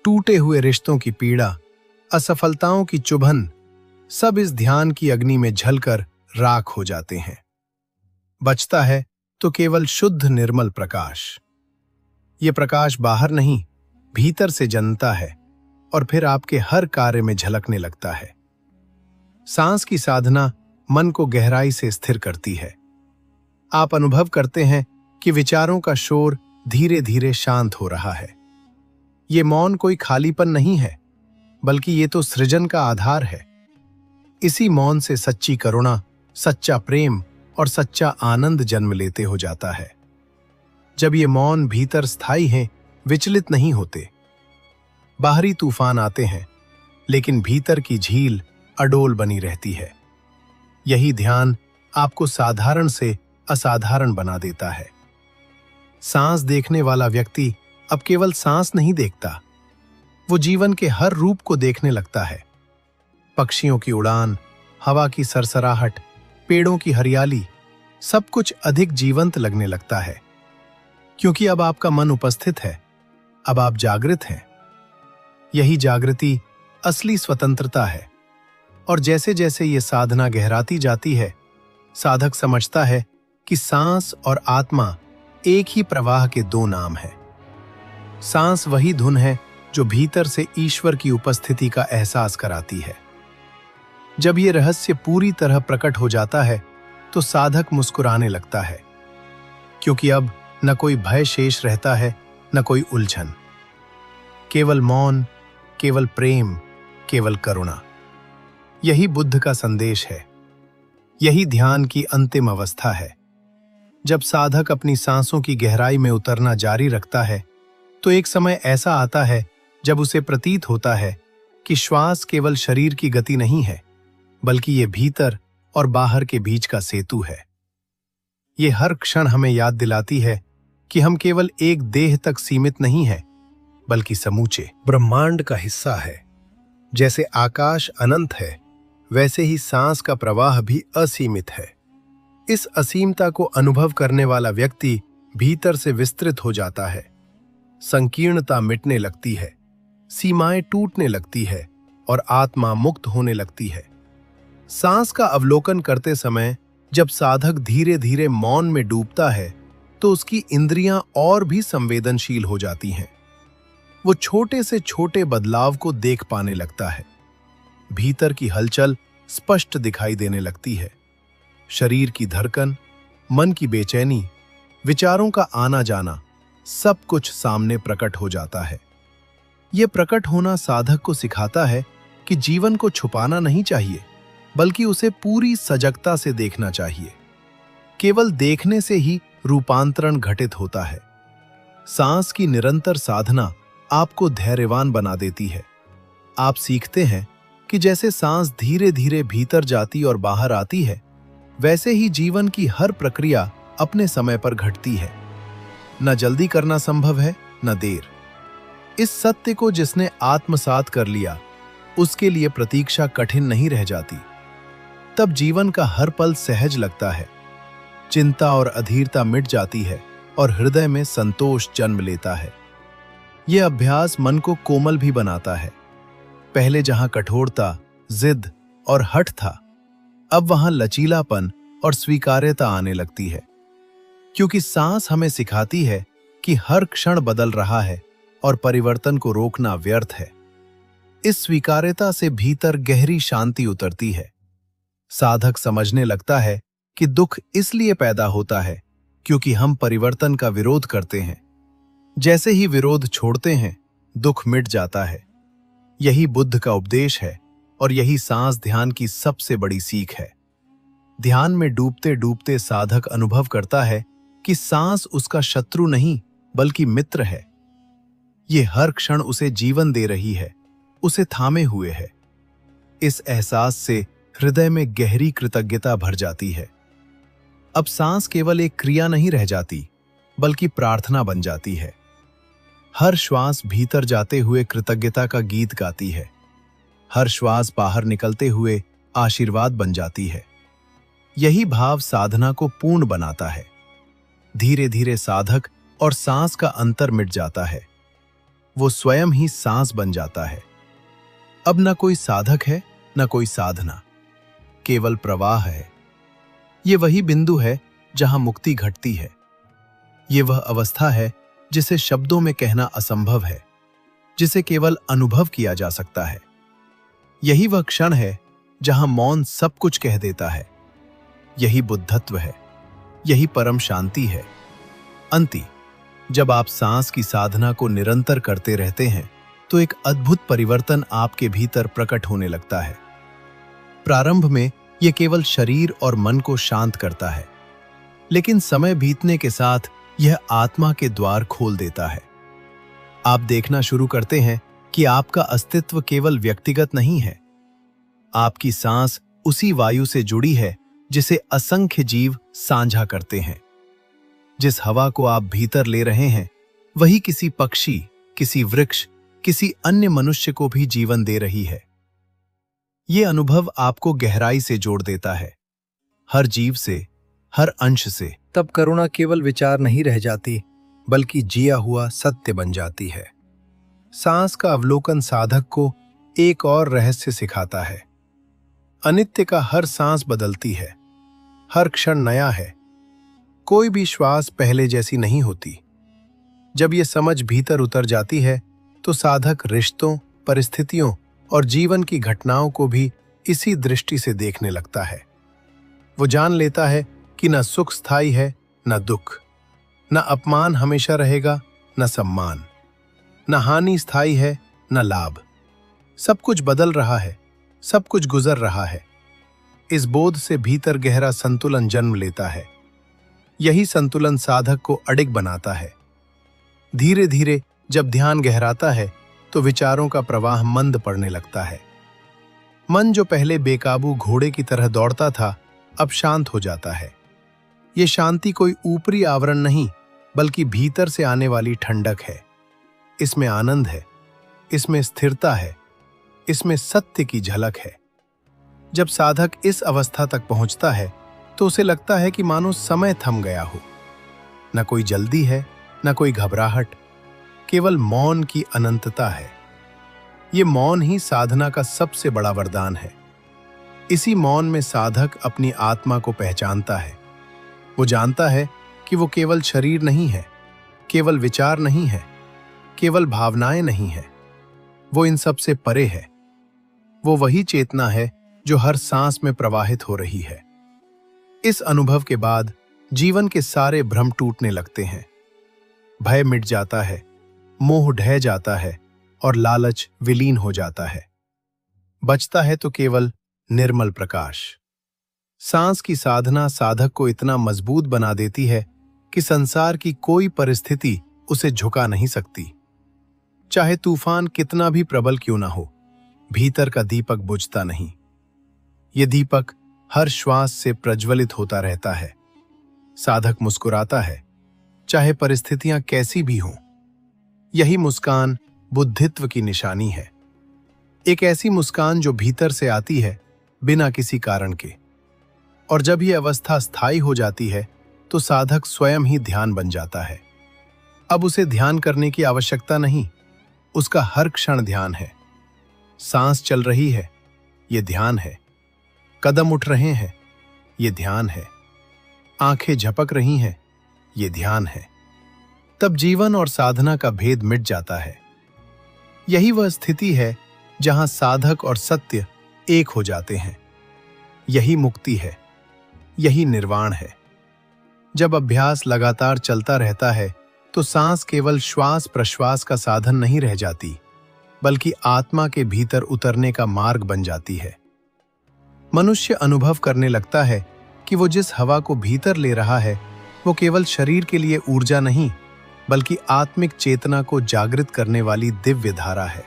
टूटे हुए रिश्तों की पीड़ा, असफलताओं की चुभन सब इस ध्यान की अग्नि में झलकर राख हो जाते हैं। बचता है तो केवल शुद्ध निर्मल प्रकाश। ये प्रकाश बाहर नहीं, भीतर से जन्मता है और फिर आपके हर कार्य में झलकने लगता है। सांस की साधना मन को गहराई से स्थिर करती है। आप अनुभव करते हैं कि विचारों का शोर धीरे धीरे शांत हो रहा है। ये मौन कोई खालीपन नहीं है, बल्कि ये तो सृजन का आधार है। इसी मौन से सच्ची करुणा, सच्चा प्रेम और सच्चा आनंद जन्म लेते हो जाता है। जब ये मौन भीतर स्थायी हैं, विचलित नहीं होते। बाहरी तूफान आते हैं, लेकिन भीतर की झील अडोल बनी रहती है। यही ध्यान आपको साधारण से असाधारण बना देता है। सांस देखने वाला व्यक्ति अब केवल सांस नहीं देखता, वो जीवन के हर रूप को देखने लगता है। पक्षियों की उड़ान, हवा की सरसराहट, पेड़ों की हरियाली, सब कुछ अधिक जीवंत लगने लगता है, क्योंकि अब आपका मन उपस्थित है, अब आप जागृत हैं। यही जागृति असली स्वतंत्रता है। और जैसे जैसे ये साधना गहराती जाती है, साधक समझता है कि सांस और आत्मा एक ही प्रवाह के दो नाम हैं। सांस वही धुन है जो भीतर से ईश्वर की उपस्थिति का एहसास कराती है। जब ये रहस्य पूरी तरह प्रकट हो जाता है तो साधक मुस्कुराने लगता है, क्योंकि अब न कोई भय शेष रहता है, न कोई उलझन। केवल मौन, केवल प्रेम, केवल करुणा। यही बुद्ध का संदेश है। यही ध्यान की अंतिम अवस्था है। जब साधक अपनी सांसों की गहराई में उतरना जारी रखता है तो एक समय ऐसा आता है जब उसे प्रतीत होता है कि श्वास केवल शरीर की गति नहीं है, बल्कि ये भीतर और बाहर के बीच का सेतु है। ये हर क्षण हमें याद दिलाती है कि हम केवल एक देह तक सीमित नहीं हैं, बल्कि समूचे ब्रह्मांड का हिस्सा है। जैसे आकाश अनंत है, वैसे ही सांस का प्रवाह भी असीमित है। इस असीमता को अनुभव करने वाला व्यक्ति भीतर से विस्तृत हो जाता है। संकीर्णता मिटने लगती है, सीमाएं टूटने लगती है और आत्मा मुक्त होने लगती है। सांस का अवलोकन करते समय जब साधक धीरे धीरे मौन में डूबता है तो उसकी इंद्रियां और भी संवेदनशील हो जाती हैं। वो छोटे से छोटे बदलाव को देख पाने लगता है। भीतर की हलचल स्पष्ट दिखाई देने लगती है। शरीर की धड़कन, मन की बेचैनी, विचारों का आना जाना, सब कुछ सामने प्रकट हो जाता है। यह प्रकट होना साधक को सिखाता है कि जीवन को छुपाना नहीं चाहिए, बल्कि उसे पूरी सजगता से देखना चाहिए। केवल देखने से ही रूपांतरण घटित होता है। सांस की निरंतर साधना आपको धैर्यवान बना देती है। आप सीखते हैं कि जैसे सांस धीरे धीरे भीतर जाती और बाहर आती है, वैसे ही जीवन की हर प्रक्रिया अपने समय पर घटती है। न जल्दी करना संभव है, न देर। इस सत्य को जिसने आत्मसात कर लिया, उसके लिए प्रतीक्षा कठिन नहीं रह जाती। तब जीवन का हर पल सहज लगता है। चिंता और अधीरता मिट जाती है और हृदय में संतोष जन्म लेता है। यह अभ्यास मन को कोमल भी बनाता है। पहले जहां कठोरता, जिद और हठ था, अब वहां लचीलापन और स्वीकार्यता आने लगती है। क्योंकि सांस हमें सिखाती है कि हर क्षण बदल रहा है और परिवर्तन को रोकना व्यर्थ है। इस स्वीकार्यता से भीतर गहरी शांति उतरती है। साधक समझने लगता है कि दुख इसलिए पैदा होता है क्योंकि हम परिवर्तन का विरोध करते हैं। जैसे ही विरोध छोड़ते हैं, दुख मिट जाता है। यही बुद्ध का उपदेश है और यही सांस ध्यान की सबसे बड़ी सीख है। ध्यान में डूबते डूबते साधक अनुभव करता है कि सांस उसका शत्रु नहीं, बल्कि मित्र है। ये हर क्षण उसे जीवन दे रही है, उसे थामे हुए है। इस एहसास से हृदय में गहरी कृतज्ञता भर जाती है। अब सांस केवल एक क्रिया नहीं रह जाती, बल्कि प्रार्थना बन जाती है। हर श्वास भीतर जाते हुए कृतज्ञता का गीत गाती है। हर श्वास बाहर निकलते हुए आशीर्वाद बन जाती है। यही भाव साधना को पूर्ण बनाता है। धीरे धीरे साधक और सांस का अंतर मिट जाता है। वो स्वयं ही सांस बन जाता है। अब न कोई साधक है, न कोई साधना, केवल प्रवाह है। ये वही बिंदु है जहां मुक्ति घटती है। ये वह अवस्था है जिसे शब्दों में कहना असंभव है, जिसे केवल अनुभव किया जा सकता है। यही वह क्षण है जहां मौन सब कुछ कह देता है। यही बुद्धत्व है, यही परम शांति है। अंती, जब आप सांस की साधना को निरंतर करते रहते हैं तो एक अद्भुत परिवर्तन आपके भीतर प्रकट होने लगता है। प्रारंभ में यह केवल शरीर और मन को शांत करता है, लेकिन समय बीतने के साथ यह आत्मा के द्वार खोल देता है। आप देखना शुरू करते हैं कि आपका अस्तित्व केवल व्यक्तिगत नहीं है। आपकी सांस उसी वायु से जुड़ी है जिसे असंख्य जीव साझा करते हैं। जिस हवा को आप भीतर ले रहे हैं, वही किसी पक्षी, किसी वृक्ष, किसी अन्य मनुष्य को भी जीवन दे रही है। यह अनुभव आपको गहराई से जोड़ देता है, हर जीव से, हर अंश से। तब करुणा केवल विचार नहीं रह जाती, बल्कि जिया हुआ सत्य बन जाती है। सांस का अवलोकन साधक को एक और रहस्य सिखाता है। अनित्य का हर सांस बदलती है, हर क्षण नया है। कोई भी श्वास पहले जैसी नहीं होती। जब यह समझ भीतर उतर जाती है तो साधक रिश्तों, परिस्थितियों और जीवन की घटनाओं को भी इसी दृष्टि से देखने लगता है। वो जान लेता है कि न सुख स्थायी है, न दुख, न अपमान हमेशा रहेगा, न सम्मान, न हानि स्थायी है, न लाभ। सब कुछ बदल रहा है, सब कुछ गुजर रहा है। इस बोध से भीतर गहरा संतुलन जन्म लेता है। यही संतुलन साधक को अडिग बनाता है। धीरे धीरे जब ध्यान गहराता है तो विचारों का प्रवाह मंद पड़ने लगता है। मन जो पहले बेकाबू घोड़े की तरह दौड़ता था, अब शांत हो जाता है। ये शांति कोई ऊपरी आवरण नहीं, बल्कि भीतर से आने वाली ठंडक है। इसमें आनंद है, इसमें स्थिरता है, इसमें सत्य की झलक है। जब साधक इस अवस्था तक पहुंचता है तो उसे लगता है कि मानो समय थम गया हो। न कोई जल्दी है, न कोई घबराहट, केवल मौन की अनंतता है। ये मौन ही साधना का सबसे बड़ा वरदान है। इसी मौन में साधक अपनी आत्मा को पहचानता है। वो जानता है कि वो केवल शरीर नहीं है, केवल विचार नहीं है, केवल भावनाएं नहीं है। वो इन सब से परे है। वो वही चेतना है जो हर सांस में प्रवाहित हो रही है। इस अनुभव के बाद जीवन के सारे भ्रम टूटने लगते हैं। भय मिट जाता है, मोह ढह जाता है और लालच विलीन हो जाता है। बचता है तो केवल निर्मल प्रकाश। सांस की साधना साधक को इतना मजबूत बना देती है कि संसार की कोई परिस्थिति उसे झुका नहीं सकती। चाहे तूफान कितना भी प्रबल क्यों ना हो, भीतर का दीपक बुझता नहीं। ये दीपक हर श्वास से प्रज्वलित होता रहता है। साधक मुस्कुराता है, चाहे परिस्थितियां कैसी भी हों। यही मुस्कान बुद्धित्व की निशानी है। एक ऐसी मुस्कान जो भीतर से आती है, बिना किसी कारण के। और जब ये अवस्था स्थायी हो जाती है तो साधक स्वयं ही ध्यान बन जाता है। अब उसे ध्यान करने की आवश्यकता नहीं, उसका हर क्षण ध्यान है। सांस चल रही है, ये ध्यान है। कदम उठ रहे हैं, ये ध्यान है। आंखें झपक रही हैं, ये ध्यान है। तब जीवन और साधना का भेद मिट जाता है। यही वह स्थिति है जहां साधक और सत्य एक हो जाते हैं। यही मुक्ति है, यही निर्वाण है। जब अभ्यास लगातार चलता रहता है तो सांस केवल श्वास प्रश्वास का साधन नहीं रह जाती, बल्कि आत्मा के भीतर उतरने का मार्ग बन जाती है। मनुष्य अनुभव करने लगता है कि वो जिस हवा को भीतर ले रहा है वो केवल शरीर के लिए ऊर्जा नहीं, बल्कि आत्मिक चेतना को जागृत करने वाली दिव्य धारा है।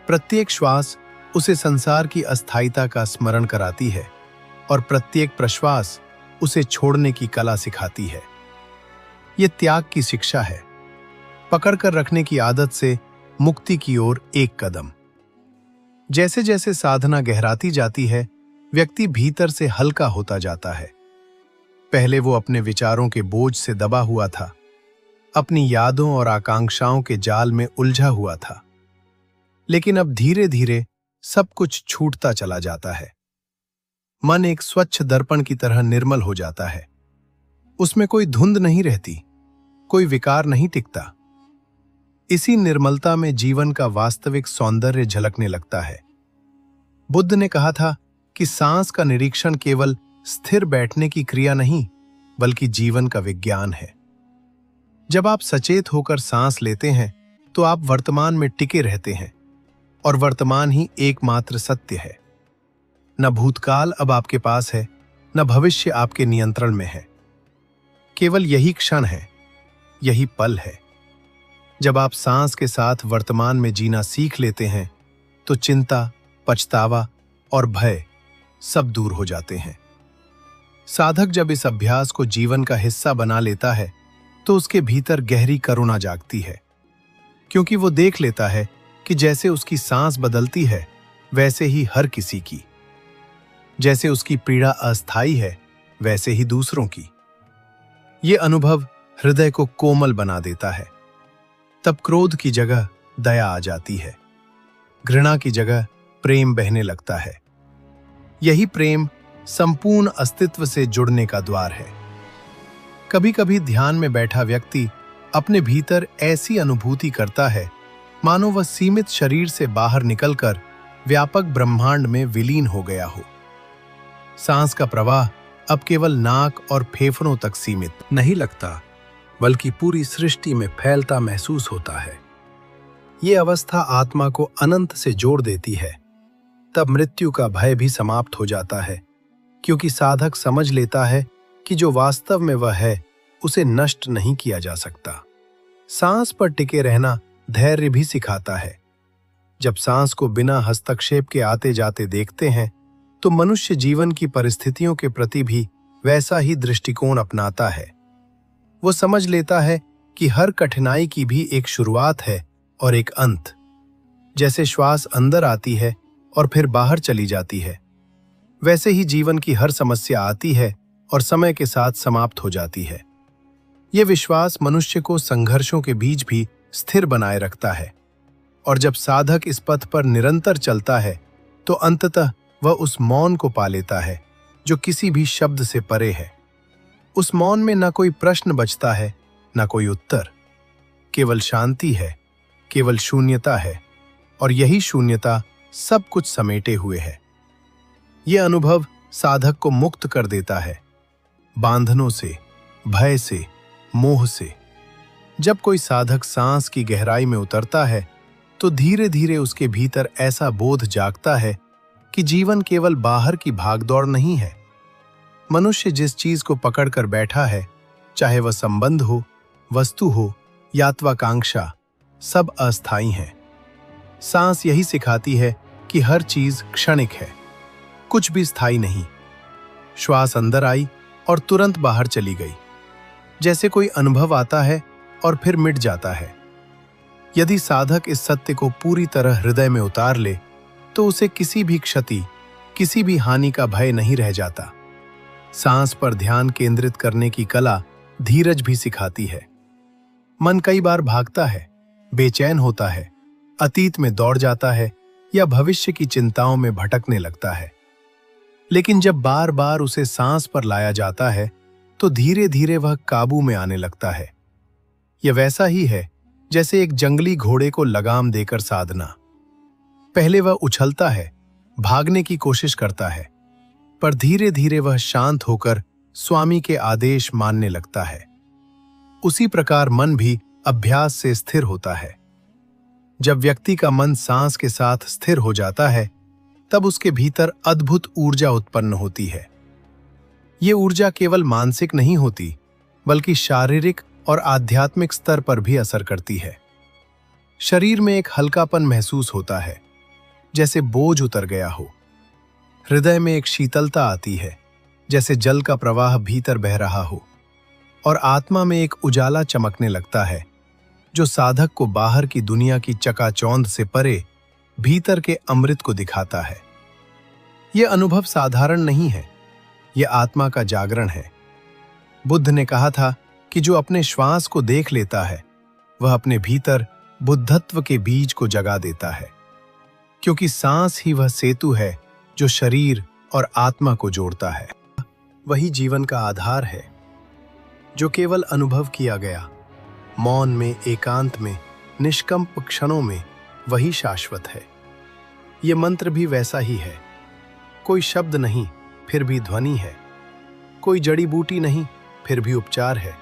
प्रत्येक श्वास उसे संसार की अस्थायिता का स्मरण कराती है और प्रत्येक प्रश्वास उसे छोड़ने की कला सिखाती है। ये त्याग की शिक्षा है, पकड़कर रखने की आदत से मुक्ति की ओर एक कदम। जैसे जैसे साधना गहराती जाती है, व्यक्ति भीतर से हल्का होता जाता है। पहले वो अपने विचारों के बोझ से दबा हुआ था, अपनी यादों और आकांक्षाओं के जाल में उलझा हुआ था। लेकिन अब धीरे धीरे सब कुछ छूटता चला जाता है। मन एक स्वच्छ दर्पण की तरह निर्मल हो जाता है। उसमें कोई धुंध नहीं रहती, कोई विकार नहीं टिकता। इसी निर्मलता में जीवन का वास्तविक सौंदर्य झलकने लगता है। बुद्ध ने कहा था कि सांस का निरीक्षण केवल स्थिर बैठने की क्रिया नहीं, बल्कि जीवन का विज्ञान है। जब आप सचेत होकर सांस लेते हैं तो आप वर्तमान में टिके रहते हैं, और वर्तमान ही एकमात्र सत्य है। न भूतकाल अब आपके पास है, न भविष्य आपके नियंत्रण में है। केवल यही क्षण है, यही पल है। जब आप सांस के साथ वर्तमान में जीना सीख लेते हैं तो चिंता, पछतावा और भय सब दूर हो जाते हैं। साधक जब इस अभ्यास को जीवन का हिस्सा बना लेता है तो उसके भीतर गहरी करुणा जागती है, क्योंकि वो देख लेता है कि जैसे उसकी सांस बदलती है, वैसे ही हर किसी की। जैसे उसकी पीड़ा अस्थायी है, वैसे ही दूसरों की। ये अनुभव हृदय को कोमल बना देता है। तब क्रोध की जगह दया आ जाती है, घृणा की जगह प्रेम बहने लगता है। यही प्रेम संपूर्ण अस्तित्व से जुड़ने का द्वार है। कभी कभी ध्यान में बैठा व्यक्ति अपने भीतर ऐसी अनुभूति करता है मानो वह सीमित शरीर से बाहर निकलकर व्यापक ब्रह्मांड में विलीन हो गया हो। सांस का प्रवाह अब केवल नाक और फेफड़ों तक सीमित नहीं लगता, बल्कि पूरी सृष्टि में फैलता महसूस होता है। ये अवस्था आत्मा को अनंत से जोड़ देती है। तब मृत्यु का भय भी समाप्त हो जाता है, क्योंकि साधक समझ लेता है कि जो वास्तव में वह है उसे नष्ट नहीं किया जा सकता। सांस पर टिके रहना धैर्य भी सिखाता है। जब सांस को बिना हस्तक्षेप के आते जाते देखते हैं तो मनुष्य जीवन की परिस्थितियों के प्रति भी वैसा ही दृष्टिकोण अपनाता है। वो समझ लेता है कि हर कठिनाई की भी एक शुरुआत है और एक अंत। जैसे श्वास अंदर आती है और फिर बाहर चली जाती है, वैसे ही जीवन की हर समस्या आती है और समय के साथ समाप्त हो जाती है। ये विश्वास मनुष्य को संघर्षों के बीच भी स्थिर बनाए रखता है, और जब साधक इस पथ पर निरंतर चलता है तो अंततः वह उस मौन को पा लेता है जो किसी भी शब्द से परे है। उस मौन में न कोई प्रश्न बचता है, न कोई उत्तर, केवल शांति है, केवल शून्यता है, और यही शून्यता सब कुछ समेटे हुए है। यह अनुभव साधक को मुक्त कर देता है, बांधनों से, भय से, मोह से। जब कोई साधक सांस की गहराई में उतरता है तो धीरे धीरे उसके भीतर ऐसा बोध जागता है कि जीवन केवल बाहर की भागदौड़ नहीं है। मनुष्य जिस चीज को पकड़कर बैठा है, चाहे वह संबंध हो, वस्तु हो या अत्वाकांक्षा, सब अस्थायी है। सांस यही सिखाती है कि हर चीज क्षणिक है, कुछ भी स्थायी नहीं। श्वास अंदर आई और तुरंत बाहर चली गई, जैसे कोई अनुभव आता है और फिर मिट जाता है। यदि साधक इस सत्य को पूरी तरह हृदय में उतार ले तो उसे किसी भी क्षति, किसी भी हानि का भय नहीं रह जाता। सांस पर ध्यान केंद्रित करने की कला धीरज भी सिखाती है। मन कई बार भागता है, बेचैन होता है, अतीत में दौड़ जाता है या भविष्य की चिंताओं में भटकने लगता है। लेकिन जब बार बार उसे सांस पर लाया जाता है तो धीरे धीरे वह काबू में आने लगता है। यह वैसा ही है जैसे एक जंगली घोड़े को लगाम देकर साधना। पहले वह उछलता है, भागने की कोशिश करता है, पर धीरे धीरे वह शांत होकर स्वामी के आदेश मानने लगता है। उसी प्रकार मन भी अभ्यास से स्थिर होता है। जब व्यक्ति का मन सांस के साथ स्थिर हो जाता है तब उसके भीतर अद्भुत ऊर्जा उत्पन्न होती है। ये ऊर्जा केवल मानसिक नहीं होती, बल्कि शारीरिक और आध्यात्मिक स्तर पर भी असर करती है। शरीर में एक हल्कापन महसूस होता है, जैसे बोझ उतर गया हो। हृदय में एक शीतलता आती है, जैसे जल का प्रवाह भीतर बह रहा हो, और आत्मा में एक उजाला चमकने लगता है, जो साधक को बाहर की दुनिया की चकाचौंध से परे भीतर के अमृत को दिखाता है। यह अनुभव साधारण नहीं है, यह आत्मा का जागरण है। बुद्ध ने कहा था कि जो अपने श्वास को देख लेता है वह अपने भीतर बुद्धत्व के बीज को जगा देता है, क्योंकि सांस ही वह सेतु है जो शरीर और आत्मा को जोड़ता है। वही जीवन का आधार है जो केवल अनुभव किया गया, मौन में, एकांत में, निष्कंप क्षणों में, वही शाश्वत है। ये मंत्र भी वैसा ही है। कोई शब्द नहीं, फिर भी ध्वनि है। कोई जड़ी बूटी नहीं, फिर भी उपचार है।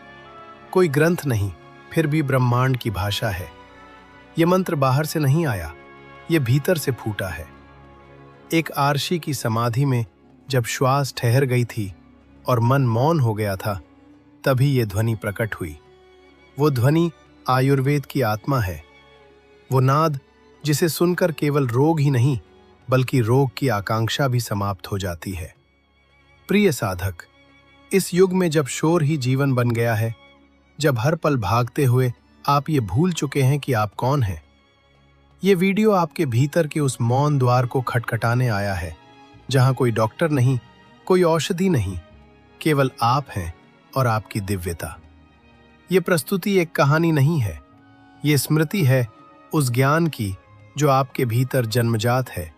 कोई ग्रंथ नहीं, फिर भी ब्रह्मांड की भाषा है। ये मंत्र बाहर से नहीं आया, ये भीतर से फूटा है। एक आरशी की समाधि में जब श्वास ठहर गई थी और मन मौन हो गया था, तभी ये ध्वनि प्रकट हुई। वो ध्वनि आयुर्वेद की आत्मा है। वो नाद जिसे सुनकर केवल रोग ही नहीं, बल्कि रोग की आकांक्षा भी समाप्त हो जाती है। प्रिय साधक, इस युग में जब शोर ही जीवन बन गया है, जब हर पल भागते हुए आप ये भूल चुके हैं कि आप कौन हैं, ये वीडियो आपके भीतर के उस मौन द्वार को खटखटाने आया है, जहां कोई डॉक्टर नहीं, कोई औषधि नहीं, केवल आप हैं और आपकी दिव्यता। ये प्रस्तुति एक कहानी नहीं है, ये स्मृति है उस ज्ञान की जो आपके भीतर जन्मजात है,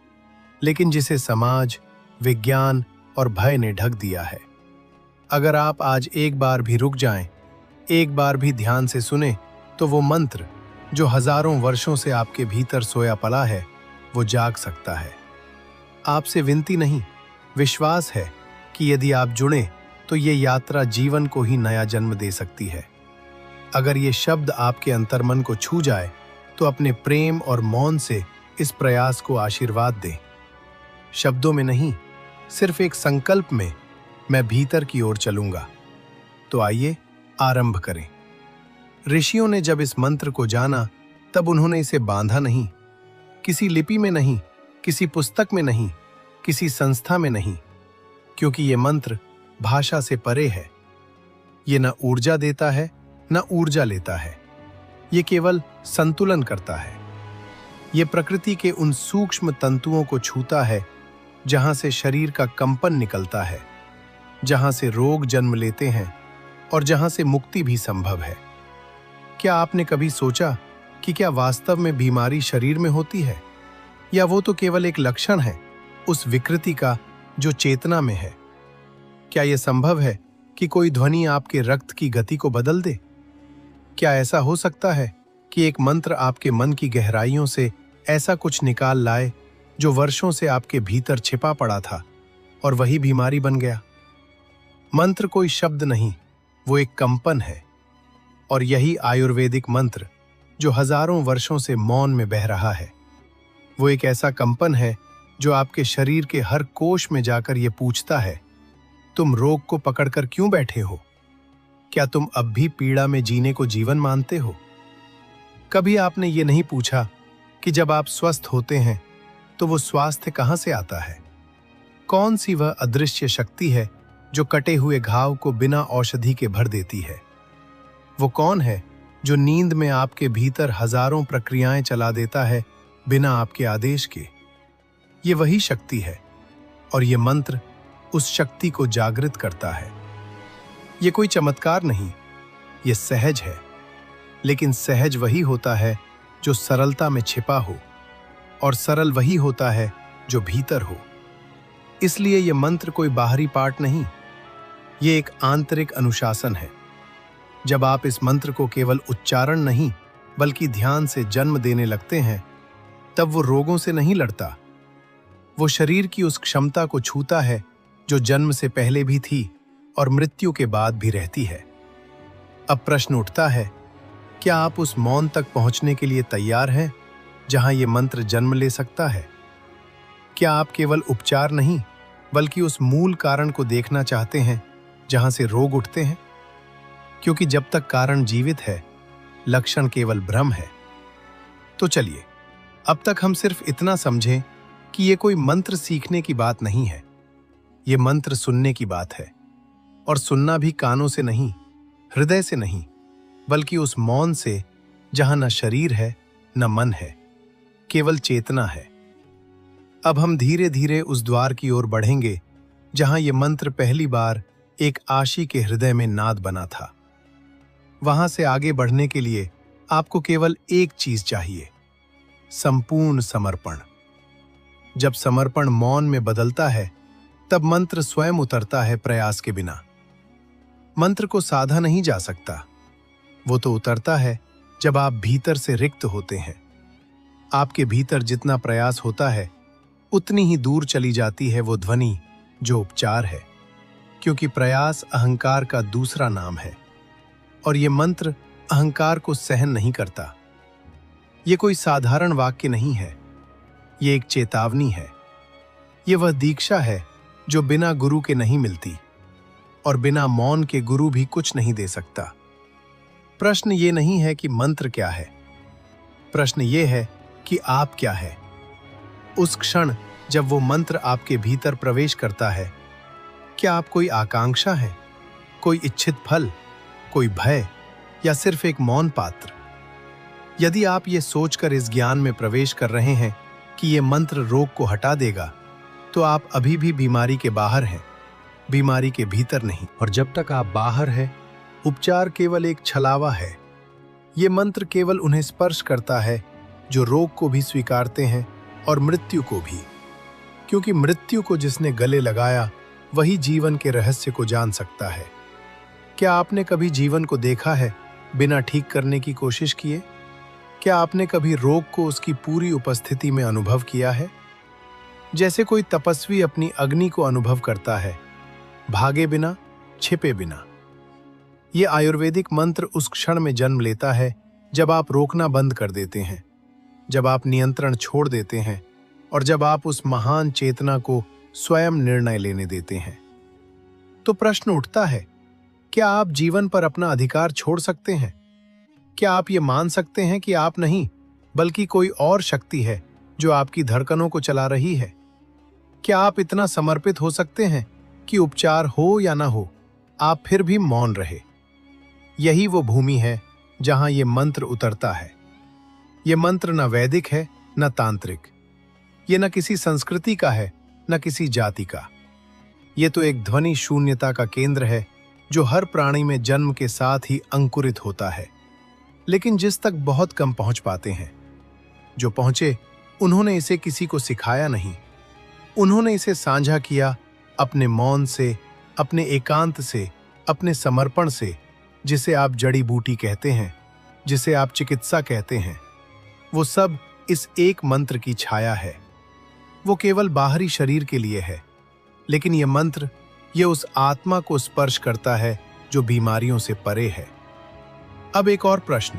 लेकिन जिसे समाज, विज्ञान और भय ने ढक दिया है। अगर आप आज एक बार भी रुक जाएं, एक बार भी ध्यान से सुने, तो वो मंत्र जो हजारों वर्षों से आपके भीतर सोया पला है, वो जाग सकता है। आपसे विनती नहीं, विश्वास है कि यदि आप जुड़ें तो ये यात्रा जीवन को ही नया जन्म दे सकती है। अगर ये शब्द आपके अंतर्मन को छू जाए तो अपने प्रेम और मौन से इस प्रयास को आशीर्वाद दें। शब्दों में नहीं, सिर्फ एक संकल्प में, मैं भीतर की ओर चलूंगा। तो आइए आरंभ करें। ऋषियों ने जब इस मंत्र को जाना तब उन्होंने इसे बांधा नहीं, किसी लिपि में नहीं, किसी पुस्तक में नहीं, किसी संस्था में नहीं, क्योंकि ये मंत्र भाषा से परे है। ये न ऊर्जा देता है न ऊर्जा लेता है, ये केवल संतुलन करता है। ये प्रकृति के उन सूक्ष्म तंतुओं को छूता है जहां से शरीर का कंपन निकलता है, जहां से रोग जन्म लेते हैं और जहां से मुक्ति भी संभव है। क्या आपने कभी सोचा कि क्या वास्तव में बीमारी शरीर में होती है, या वो तो केवल एक लक्षण है उस विकृति का जो चेतना में है? क्या यह संभव है कि कोई ध्वनि आपके रक्त की गति को बदल दे? क्या ऐसा हो सकता है कि एक मंत्र आपके मन की गहराइयों से ऐसा कुछ निकाल लाए जो वर्षों से आपके भीतर छिपा पड़ा था और वही बीमारी बन गया? मंत्र कोई शब्द नहीं, वो एक कंपन है। और यही आयुर्वेदिक मंत्र जो हजारों वर्षों से मौन में बह रहा है, वो एक ऐसा कंपन है जो आपके शरीर के हर कोश में जाकर ये पूछता है, तुम रोग को पकड़कर क्यों बैठे हो? क्या तुम अब भी पीड़ा में जीने को जीवन मानते हो? कभी आपने ये नहीं पूछा कि जब आप स्वस्थ होते हैं तो वो स्वास्थ्य कहां से आता है? कौन सी वह अदृश्य शक्ति है जो कटे हुए घाव को बिना औषधि के भर देती है? वो कौन है जो नींद में आपके भीतर हजारों प्रक्रियाएं चला देता है बिना आपके आदेश के? ये वही शक्ति है, और ये मंत्र उस शक्ति को जागृत करता है। ये कोई चमत्कार नहीं, ये सहज है। लेकिन सहज वही होता है जो सरलता में छिपा हो, और सरल वही होता है जो भीतर हो। इसलिए ये मंत्र कोई बाहरी पाठ नहीं, ये एक आंतरिक अनुशासन है। जब आप इस मंत्र को केवल उच्चारण नहीं बल्कि ध्यान से जन्म देने लगते हैं, तब वो रोगों से नहीं लड़ता। वो शरीर की उस क्षमता को छूता है जो जन्म से पहले भी थी और मृत्यु के बाद भी रहती है। अब प्रश्न उठता है, क्या आप उस मौन तक पहुंचने के लिए तैयार हैं जहां ये मंत्र जन्म ले सकता है? क्या आप केवल उपचार नहीं बल्कि उस मूल कारण को देखना चाहते हैं जहां से रोग उठते हैं? क्योंकि जब तक कारण जीवित है, लक्षण केवल भ्रम है। तो चलिए, अब तक हम सिर्फ इतना समझें कि ये कोई मंत्र सीखने की बात नहीं है, ये मंत्र सुनने की बात है। और सुनना भी कानों से नहीं, हृदय से नहीं, बल्कि उस मौन से जहां न शरीर है न मन है, केवल चेतना है। अब हम धीरे धीरे उस द्वार की ओर बढ़ेंगे जहां ये मंत्र पहली बार एक आशी के हृदय में नाद बना था। वहां से आगे बढ़ने के लिए आपको केवल एक चीज चाहिए, संपूर्ण समर्पण। जब समर्पण मौन में बदलता है, तब मंत्र स्वयं उतरता है प्रयास के बिना। मंत्र को साधा नहीं जा सकता, वो तो उतरता है जब आप भीतर से रिक्त होते हैं। आपके भीतर जितना प्रयास होता है, उतनी ही दूर चली जाती है वो ध्वनि जो उपचार है, क्योंकि प्रयास अहंकार का दूसरा नाम है, और ये मंत्र अहंकार को सहन नहीं करता। ये कोई साधारण वाक्य नहीं है, ये एक चेतावनी है। ये वह दीक्षा है जो बिना गुरु के नहीं मिलती, और बिना मौन के गुरु भी कुछ नहीं दे सकता। प्रश्न ये नहीं है कि मंत्र क्या है, प्रश्न ये है कि आप क्या है। उस क्षण जब वो मंत्र आपके भीतर प्रवेश करता है, क्या आप कोई आकांक्षा है, कोई इच्छित फल, कोई भय, या सिर्फ एक मौन पात्र? यदि आप ये सोचकर इस ज्ञान में प्रवेश कर रहे हैं कि ये मंत्र रोग को हटा देगा, तो आप अभी भी बीमारी के बाहर हैं, बीमारी के भीतर नहीं। और जब तक आप बाहर हैं, उपचार केवल एक छलावा है। ये मंत्र केवल उन्हें स्पर्श करता है जो रोग को भी स्वीकारते हैं और मृत्यु को भी, क्योंकि मृत्यु को जिसने गले लगाया वही जीवन के रहस्य को जान सकता है। क्या आपने कभी जीवन को देखा है बिना ठीक करने की कोशिश किए? क्या आपने कभी रोग को उसकी पूरी उपस्थिति में अनुभव किया है? जैसे कोई तपस्वी अपनी अग्नि को अनुभव करता है, भागे बिना, छिपे बिना। ये आयुर्वेदिक मंत्र उस क्षण में जन्म लेता है जब आप रोकना बंद कर देते हैं, जब आप नियंत्रण छोड़ देते हैं और जब आप उस महान चेतना को स्वयं निर्णय लेने देते हैं। तो प्रश्न उठता है, क्या आप जीवन पर अपना अधिकार छोड़ सकते हैं? क्या आप ये मान सकते हैं कि आप नहीं, बल्कि कोई और शक्ति है जो आपकी धड़कनों को चला रही है? क्या आप इतना समर्पित हो सकते हैं कि उपचार हो या ना हो, आप फिर भी मौन रहे? यही वो भूमि है जहां ये मंत्र उतरता है। ये मंत्र न वैदिक है न तांत्रिक, ये न किसी संस्कृति का है न किसी जाति का। ये तो एक ध्वनि शून्यता का केंद्र है जो हर प्राणी में जन्म के साथ ही अंकुरित होता है, लेकिन जिस तक बहुत कम पहुंच पाते हैं। जो पहुंचे, उन्होंने इसे किसी को सिखाया नहीं, उन्होंने इसे साझा किया अपने मौन से, अपने एकांत से, अपने समर्पण से, जिसे आप जड़ी बूटी कहते हैं, जिसे आप चिकित्सा कहते हैं। वो सब इस एक मंत्र की छाया है। वो केवल बाहरी शरीर के लिए है, लेकिन ये मंत्र, ये उस आत्मा को स्पर्श करता है जो बीमारियों से परे है। अब एक और प्रश्न,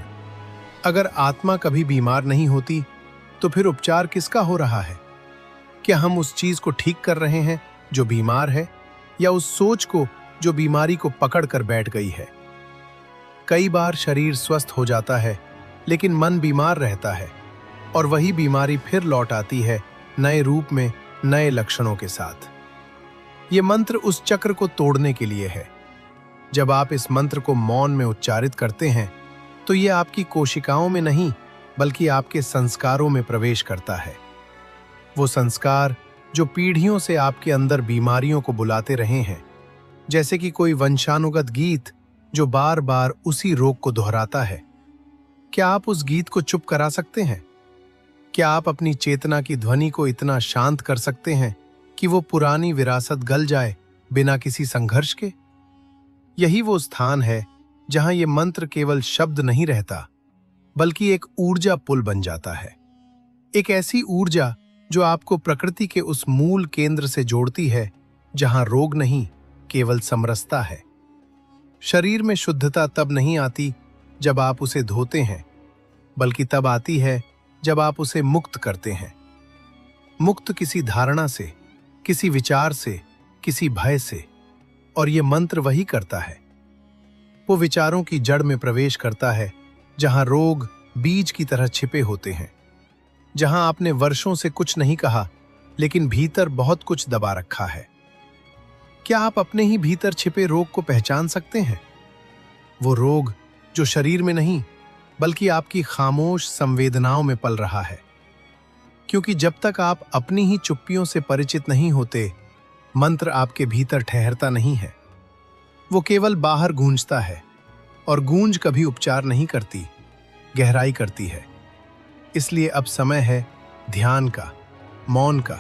अगर आत्मा कभी बीमार नहीं होती तो फिर उपचार किसका हो रहा है? क्या हम उस चीज को ठीक कर रहे हैं जो बीमार है, या उस सोच को जो बीमारी को पकड़ कर बैठ गई है? कई बार शरीर स्वस्थ हो जाता है, लेकिन मन बीमार रहता है, और वही बीमारी फिर लौट आती है नए रूप में, नए लक्षणों के साथ। ये मंत्र उस चक्र को तोड़ने के लिए है। जब आप इस मंत्र को मौन में उच्चारित करते हैं, तो ये आपकी कोशिकाओं में नहीं, बल्कि आपके संस्कारों में प्रवेश करता है। वो संस्कार जो पीढ़ियों से आपके अंदर बीमारियों को बुलाते रहे हैं, जैसे कि कोई वंशानुगत गीत जो बार बार उसी रोग को दोहराता है। क्या आप उस गीत को चुप करा सकते हैं? क्या आप अपनी चेतना की ध्वनि को इतना शांत कर सकते हैं कि वो पुरानी विरासत गल जाए बिना किसी संघर्ष के? यही वो स्थान है जहां ये मंत्र केवल शब्द नहीं रहता, बल्कि एक ऊर्जा पुल बन जाता है। एक ऐसी ऊर्जा जो आपको प्रकृति के उस मूल केंद्र से जोड़ती है जहां रोग नहीं, केवल समरसता है। शरीर में शुद्धता तब नहीं आती जब आप उसे धोते हैं, बल्कि तब आती है जब आप उसे मुक्त करते हैं। मुक्त किसी धारणा से, किसी विचार से, किसी भय से। और ये मंत्र वही करता है। वो विचारों की जड़ में प्रवेश करता है जहां रोग बीज की तरह छिपे होते हैं, जहां आपने वर्षों से कुछ नहीं कहा, लेकिन भीतर बहुत कुछ दबा रखा है। क्या आप अपने ही भीतर छिपे रोग को पहचान सकते हैं? वो रोग जो शरीर में नहीं, बल्कि आपकी खामोश संवेदनाओं में पल रहा है। क्योंकि जब तक आप अपनी ही चुप्पियों से परिचित नहीं होते, मंत्र आपके भीतर ठहरता नहीं है। वो केवल बाहर गूंजता है, और गूंज कभी उपचार नहीं करती, गहराई करती है। इसलिए अब समय है ध्यान का, मौन का,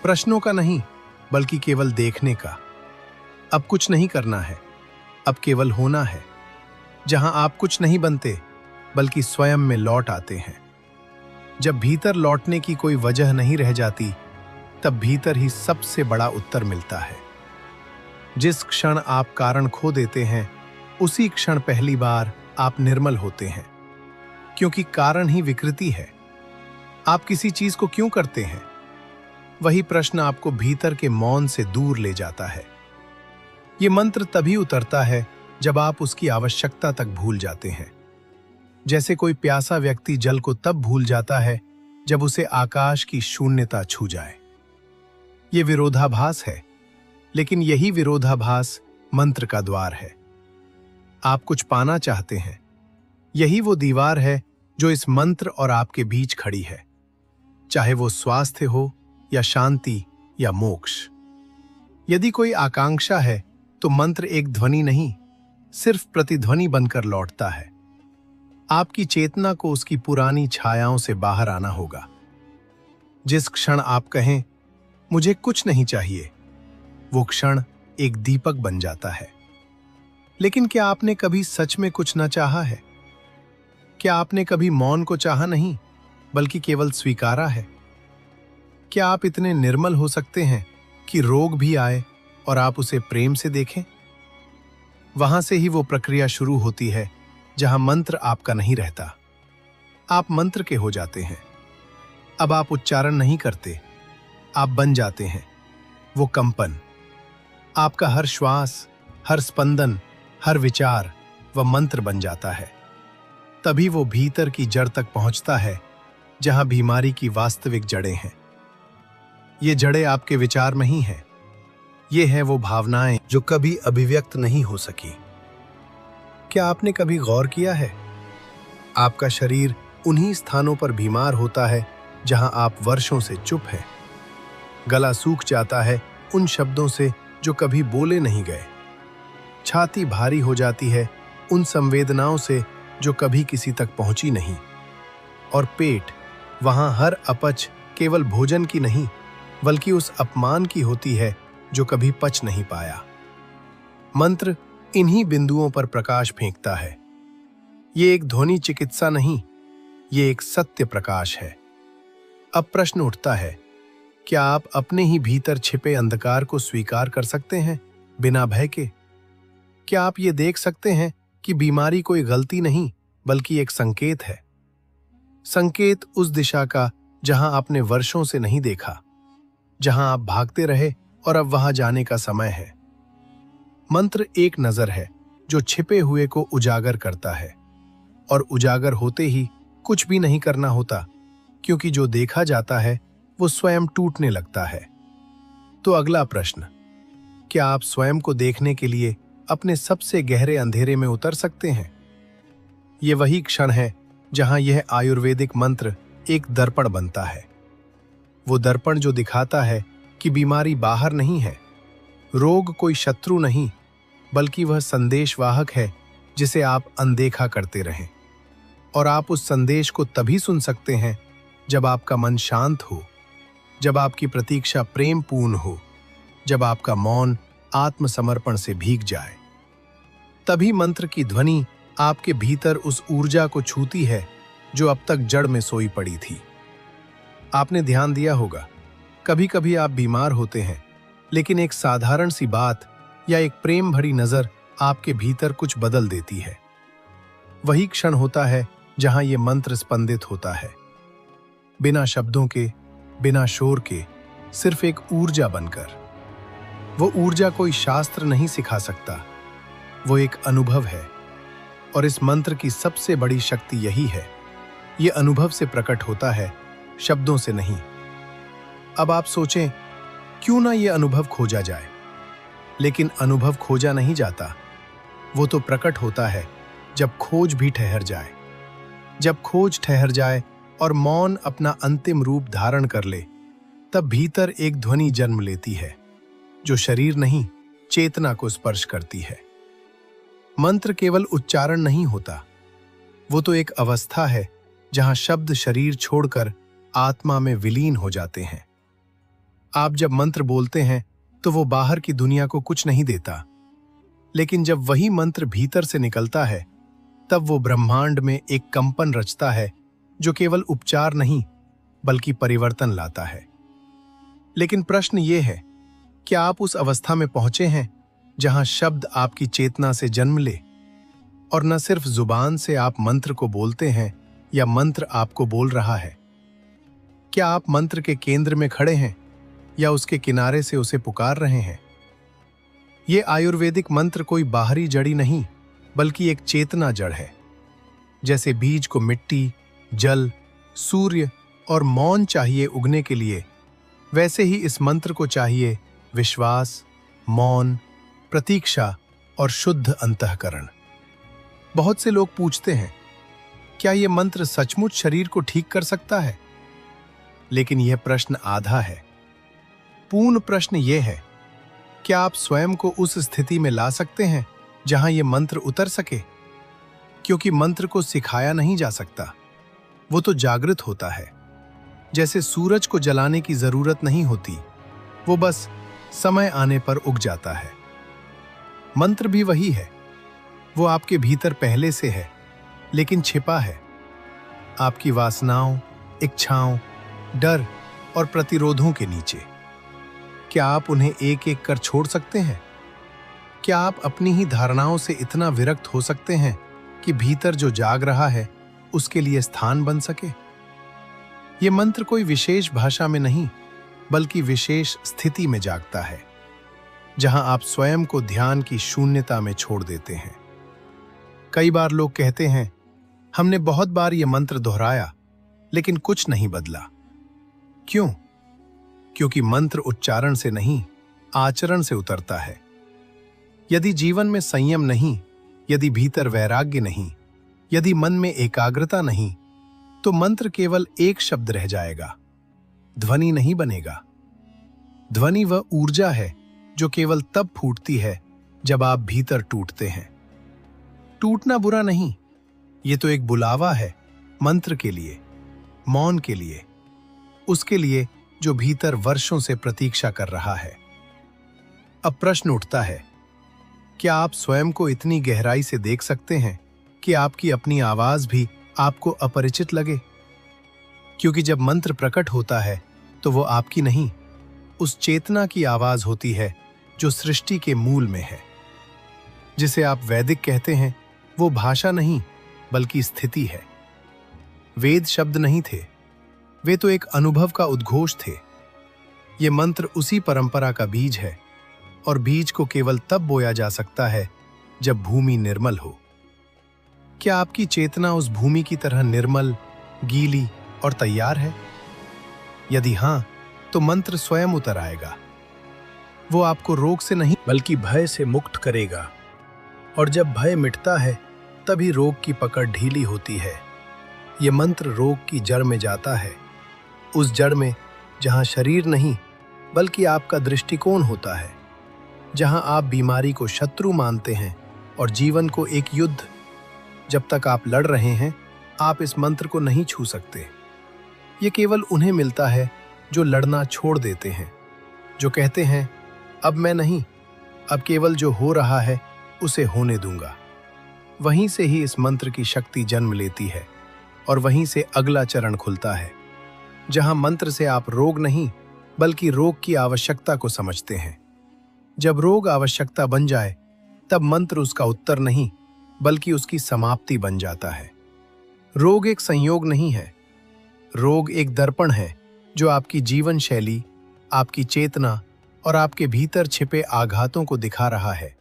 प्रश्नों का नहीं, बल्कि केवल देखने का। अब कुछ नहीं करना है, अब केवल होना है, जहां आप कुछ नहीं बनते, बल्कि स्वयं में लौट आते हैं। जब भीतर लौटने की कोई वजह नहीं रह जाती, तब भीतर ही सबसे बड़ा उत्तर मिलता है। जिस क्षण आप कारण खो देते हैं, उसी क्षण पहली बार आप निर्मल होते हैं। क्योंकि कारण ही विकृति है। आप किसी चीज को क्यों करते हैं? वही प्रश्न आपको भीतर के मौन से दूर ले जाता है। ये मंत्र तभी उतरता है जब आप उसकी आवश्यकता तक भूल जाते हैं। जैसे कोई प्यासा व्यक्ति जल को तब भूल जाता है जब उसे आकाश की शून्यता छू जाए। ये विरोधाभास है, लेकिन यही विरोधाभास मंत्र का द्वार है। आप कुछ पाना चाहते हैं, यही वो दीवार है जो इस मंत्र और आपके बीच खड़ी है। चाहे वो स्वास्थ्य हो या शांति या मोक्ष। यदि कोई आकांक्षा है तो मंत्र एक ध्वनि नहीं, सिर्फ प्रतिध्वनि बनकर लौटता है। आपकी चेतना को उसकी पुरानी छायाओं से बाहर आना होगा। जिस क्षण आप कहें मुझे कुछ नहीं चाहिए, वो क्षण एक दीपक बन जाता है। लेकिन क्या आपने कभी सच में कुछ न चाहा है? क्या आपने कभी मौन को चाहा नहीं, बल्कि केवल स्वीकारा है? क्या आप इतने निर्मल हो सकते हैं कि रोग भी आए और आप उसे प्रेम से देखें? वहां से ही वो प्रक्रिया शुरू होती है जहां मंत्र आपका नहीं रहता। आप मंत्र के हो जाते हैं। अब आप उच्चारण नहीं करते, आप बन जाते हैं वो कंपन। आपका हर श्वास, हर स्पंदन, हर विचार वह मंत्र बन जाता है। तभी वो भीतर की जड़ तक पहुंचता है जहां बीमारी की वास्तविक जड़ें हैं। ये जड़ें आपके विचार में ही हैं। ये है वो भावनाएं जो कभी अभिव्यक्त नहीं हो सकी। क्या आपने कभी गौर किया है? आपका शरीर उन्हीं स्थानों पर बीमार होता है जहां आप वर्षों से चुप हैं। गला सूख जाता है उन शब्दों से जो कभी बोले नहीं गए। छाती भारी हो जाती है उन संवेदनाओं से जो कभी किसी तक पहुंची नहीं। और पेट, वहां हर अपच केवल भोजन की नहीं बल्कि उस अपमान की होती है जो कभी पच नहीं पाया। मंत्र इन्हीं बिंदुओं पर प्रकाश फेंकता है। ये एक ध्वनि चिकित्सा नहीं, ये एक सत्य प्रकाश है। अब प्रश्न उठता है, क्या आप अपने ही भीतर छिपे अंधकार को स्वीकार कर सकते हैं बिना भय के? क्या आप ये देख सकते हैं कि बीमारी कोई गलती नहीं बल्कि एक संकेत है? संकेत उस दिशा का जहां आपने वर्षों से नहीं देखा, जहां आप भागते रहे और अब वहां जाने का समय है। मंत्र एक नजर है जो छिपे हुए को उजागर करता है, और उजागर होते ही कुछ भी नहीं करना होता, क्योंकि जो देखा जाता है वो स्वयं टूटने लगता है। तो अगला प्रश्न, क्या आप स्वयं को देखने के लिए अपने सबसे गहरे अंधेरे में उतर सकते हैं? ये वही क्षण है जहां यह आयुर्वेदिक मंत्र एक दर्पण बनता है। वो दर्पण जो दिखाता है कि बीमारी बाहर नहीं है, रोग कोई शत्रु नहीं, बल्कि वह संदेशवाहक है जिसे आप अनदेखा करते रहें। और आप उस संदेश को तभी सुन सकते हैं जब आपका मन शांत हो, जब आपकी प्रतीक्षा प्रेमपूर्ण हो, जब आपका मौन आत्मसमर्पण से भीग जाए। तभी मंत्र की ध्वनि आपके भीतर उस ऊर्जा को छूती है जो अब तक जड़ में सोई पड़ी थी। आपने ध्यान दिया होगा, कभी कभी आप बीमार होते हैं, लेकिन एक साधारण सी बात या एक प्रेम भरी नजर आपके भीतर कुछ बदल देती है। वही क्षण होता है जहां ये मंत्र स्पंदित होता है, बिना शब्दों के, बिना शोर के, सिर्फ एक ऊर्जा बनकर। वो ऊर्जा कोई शास्त्र नहीं सिखा सकता, वो एक अनुभव है। और इस मंत्र की सबसे बड़ी शक्ति यही है, ये अनुभव से प्रकट होता है, शब्दों से नहीं। अब आप सोचें, क्यों ना ये अनुभव खोजा जाए? लेकिन अनुभव खोजा नहीं जाता, वो तो प्रकट होता है जब खोज भी ठहर जाए। जब खोज ठहर जाए और मौन अपना अंतिम रूप धारण कर ले, तब भीतर एक ध्वनि जन्म लेती है जो शरीर नहीं, चेतना को स्पर्श करती है। मंत्र केवल उच्चारण नहीं होता, वो तो एक अवस्था है जहां शब्द शरीर छोड़कर आत्मा में विलीन हो जाते हैं। आप जब मंत्र बोलते हैं तो वो बाहर की दुनिया को कुछ नहीं देता, लेकिन जब वही मंत्र भीतर से निकलता है, तब वो ब्रह्मांड में एक कंपन रचता है जो केवल उपचार नहीं बल्कि परिवर्तन लाता है। लेकिन प्रश्न ये है, क्या आप उस अवस्था में पहुंचे हैं जहां शब्द आपकी चेतना से जन्म ले, और न सिर्फ जुबान से आप मंत्र को बोलते हैं या मंत्र आपको बोल रहा है? क्या आप मंत्र के केंद्र में खड़े हैं या उसके किनारे से उसे पुकार रहे हैं? ये आयुर्वेदिक मंत्र कोई बाहरी जड़ी नहीं बल्कि एक चेतना जड़ है। जैसे बीज को मिट्टी, जल, सूर्य और मौन चाहिए उगने के लिए, वैसे ही इस मंत्र को चाहिए विश्वास, मौन, प्रतीक्षा और शुद्ध अंतःकरण। बहुत से लोग पूछते हैं, क्या यह मंत्र सचमुच शरीर को ठीक कर सकता है? लेकिन यह प्रश्न आधा है। पूर्ण प्रश्न यह है, क्या आप स्वयं को उस स्थिति में ला सकते हैं जहां यह मंत्र उतर सके? क्योंकि मंत्र को सिखाया नहीं जा सकता, वो तो जागृत होता है। जैसे सूरज को जलाने की जरूरत नहीं होती, वो बस समय आने पर उग जाता है। मंत्र भी वही है, वो आपके भीतर पहले से है, लेकिन छिपा है। आपकी वासनाओं, इच्छाओं, डर और प्रतिरोधों के नीचे। क्या आप उन्हें एक एक कर छोड़ सकते हैं? क्या आप अपनी ही धारणाओं से इतना विरक्त हो सकते हैं कि भीतर जो जाग रहा है उसके लिए स्थान बन सके? ये मंत्र कोई विशेष भाषा में नहीं, बल्कि विशेष स्थिति में जागता है, जहां आप स्वयं को ध्यान की शून्यता में छोड़ देते हैं। कई बार लोग कहते हैं, हमने बहुत बार यह मंत्र दोहराया, लेकिन कुछ नहीं बदला। क्यों? क्योंकि मंत्र उच्चारण से नहीं, आचरण से उतरता है। यदि जीवन में संयम नहीं, यदि भीतर वैराग्य नहीं, यदि मन में एकाग्रता नहीं, तो मंत्र केवल एक शब्द रह जाएगा, ध्वनि नहीं बनेगा। ध्वनि वह ऊर्जा है जो केवल तब फूटती है जब आप भीतर टूटते हैं। टूटना बुरा नहीं, ये तो एक बुलावा है मंत्र के लिए, मौन के लिए, उसके लिए जो भीतर वर्षों से प्रतीक्षा कर रहा है। अब प्रश्न उठता है, क्या आप स्वयं को इतनी गहराई से देख सकते हैं कि आपकी अपनी आवाज भी आपको अपरिचित लगे? क्योंकि जब मंत्र प्रकट होता है तो वो आपकी नहीं, उस चेतना की आवाज होती है जो सृष्टि के मूल में है। जिसे आप वैदिक कहते हैं, वो भाषा नहीं बल्कि स्थिति है। वेद शब्द नहीं थे, वे तो एक अनुभव का उद्घोष थे। ये मंत्र उसी परंपरा का बीज है, और बीज को केवल तब बोया जा सकता है जब भूमि निर्मल हो। क्या आपकी चेतना उस भूमि की तरह निर्मल, गीली और तैयार है? यदि हां, तो मंत्र स्वयं उतर आएगा। वो आपको रोग से नहीं बल्कि भय से मुक्त करेगा। और जब भय मिटता है, तभी रोग की पकड़ ढीली होती है। ये मंत्र रोग की जड़ में जाता है, उस जड़ में जहां शरीर नहीं बल्कि आपका दृष्टिकोण होता है, जहां आप बीमारी को शत्रु मानते हैं और जीवन को एक युद्ध। जब तक आप लड़ रहे हैं, आप इस मंत्र को नहीं छू सकते। ये केवल उन्हें मिलता है जो लड़ना छोड़ देते हैं, जो कहते हैं, अब मैं नहीं, अब केवल जो हो रहा है उसे होने दूंगा। वहीं से ही इस मंत्र की शक्ति जन्म लेती है, और वहीं से अगला चरण खुलता है, जहां मंत्र से आप रोग नहीं बल्कि रोग की आवश्यकता को समझते हैं। जब रोग आवश्यकता बन जाए, तब मंत्र उसका उत्तर नहीं बल्कि उसकी समाप्ति बन जाता है। रोग एक संयोग नहीं है, रोग एक दर्पण है जो आपकी जीवन शैली, आपकी चेतना और आपके भीतर छिपे आघातों को दिखा रहा है।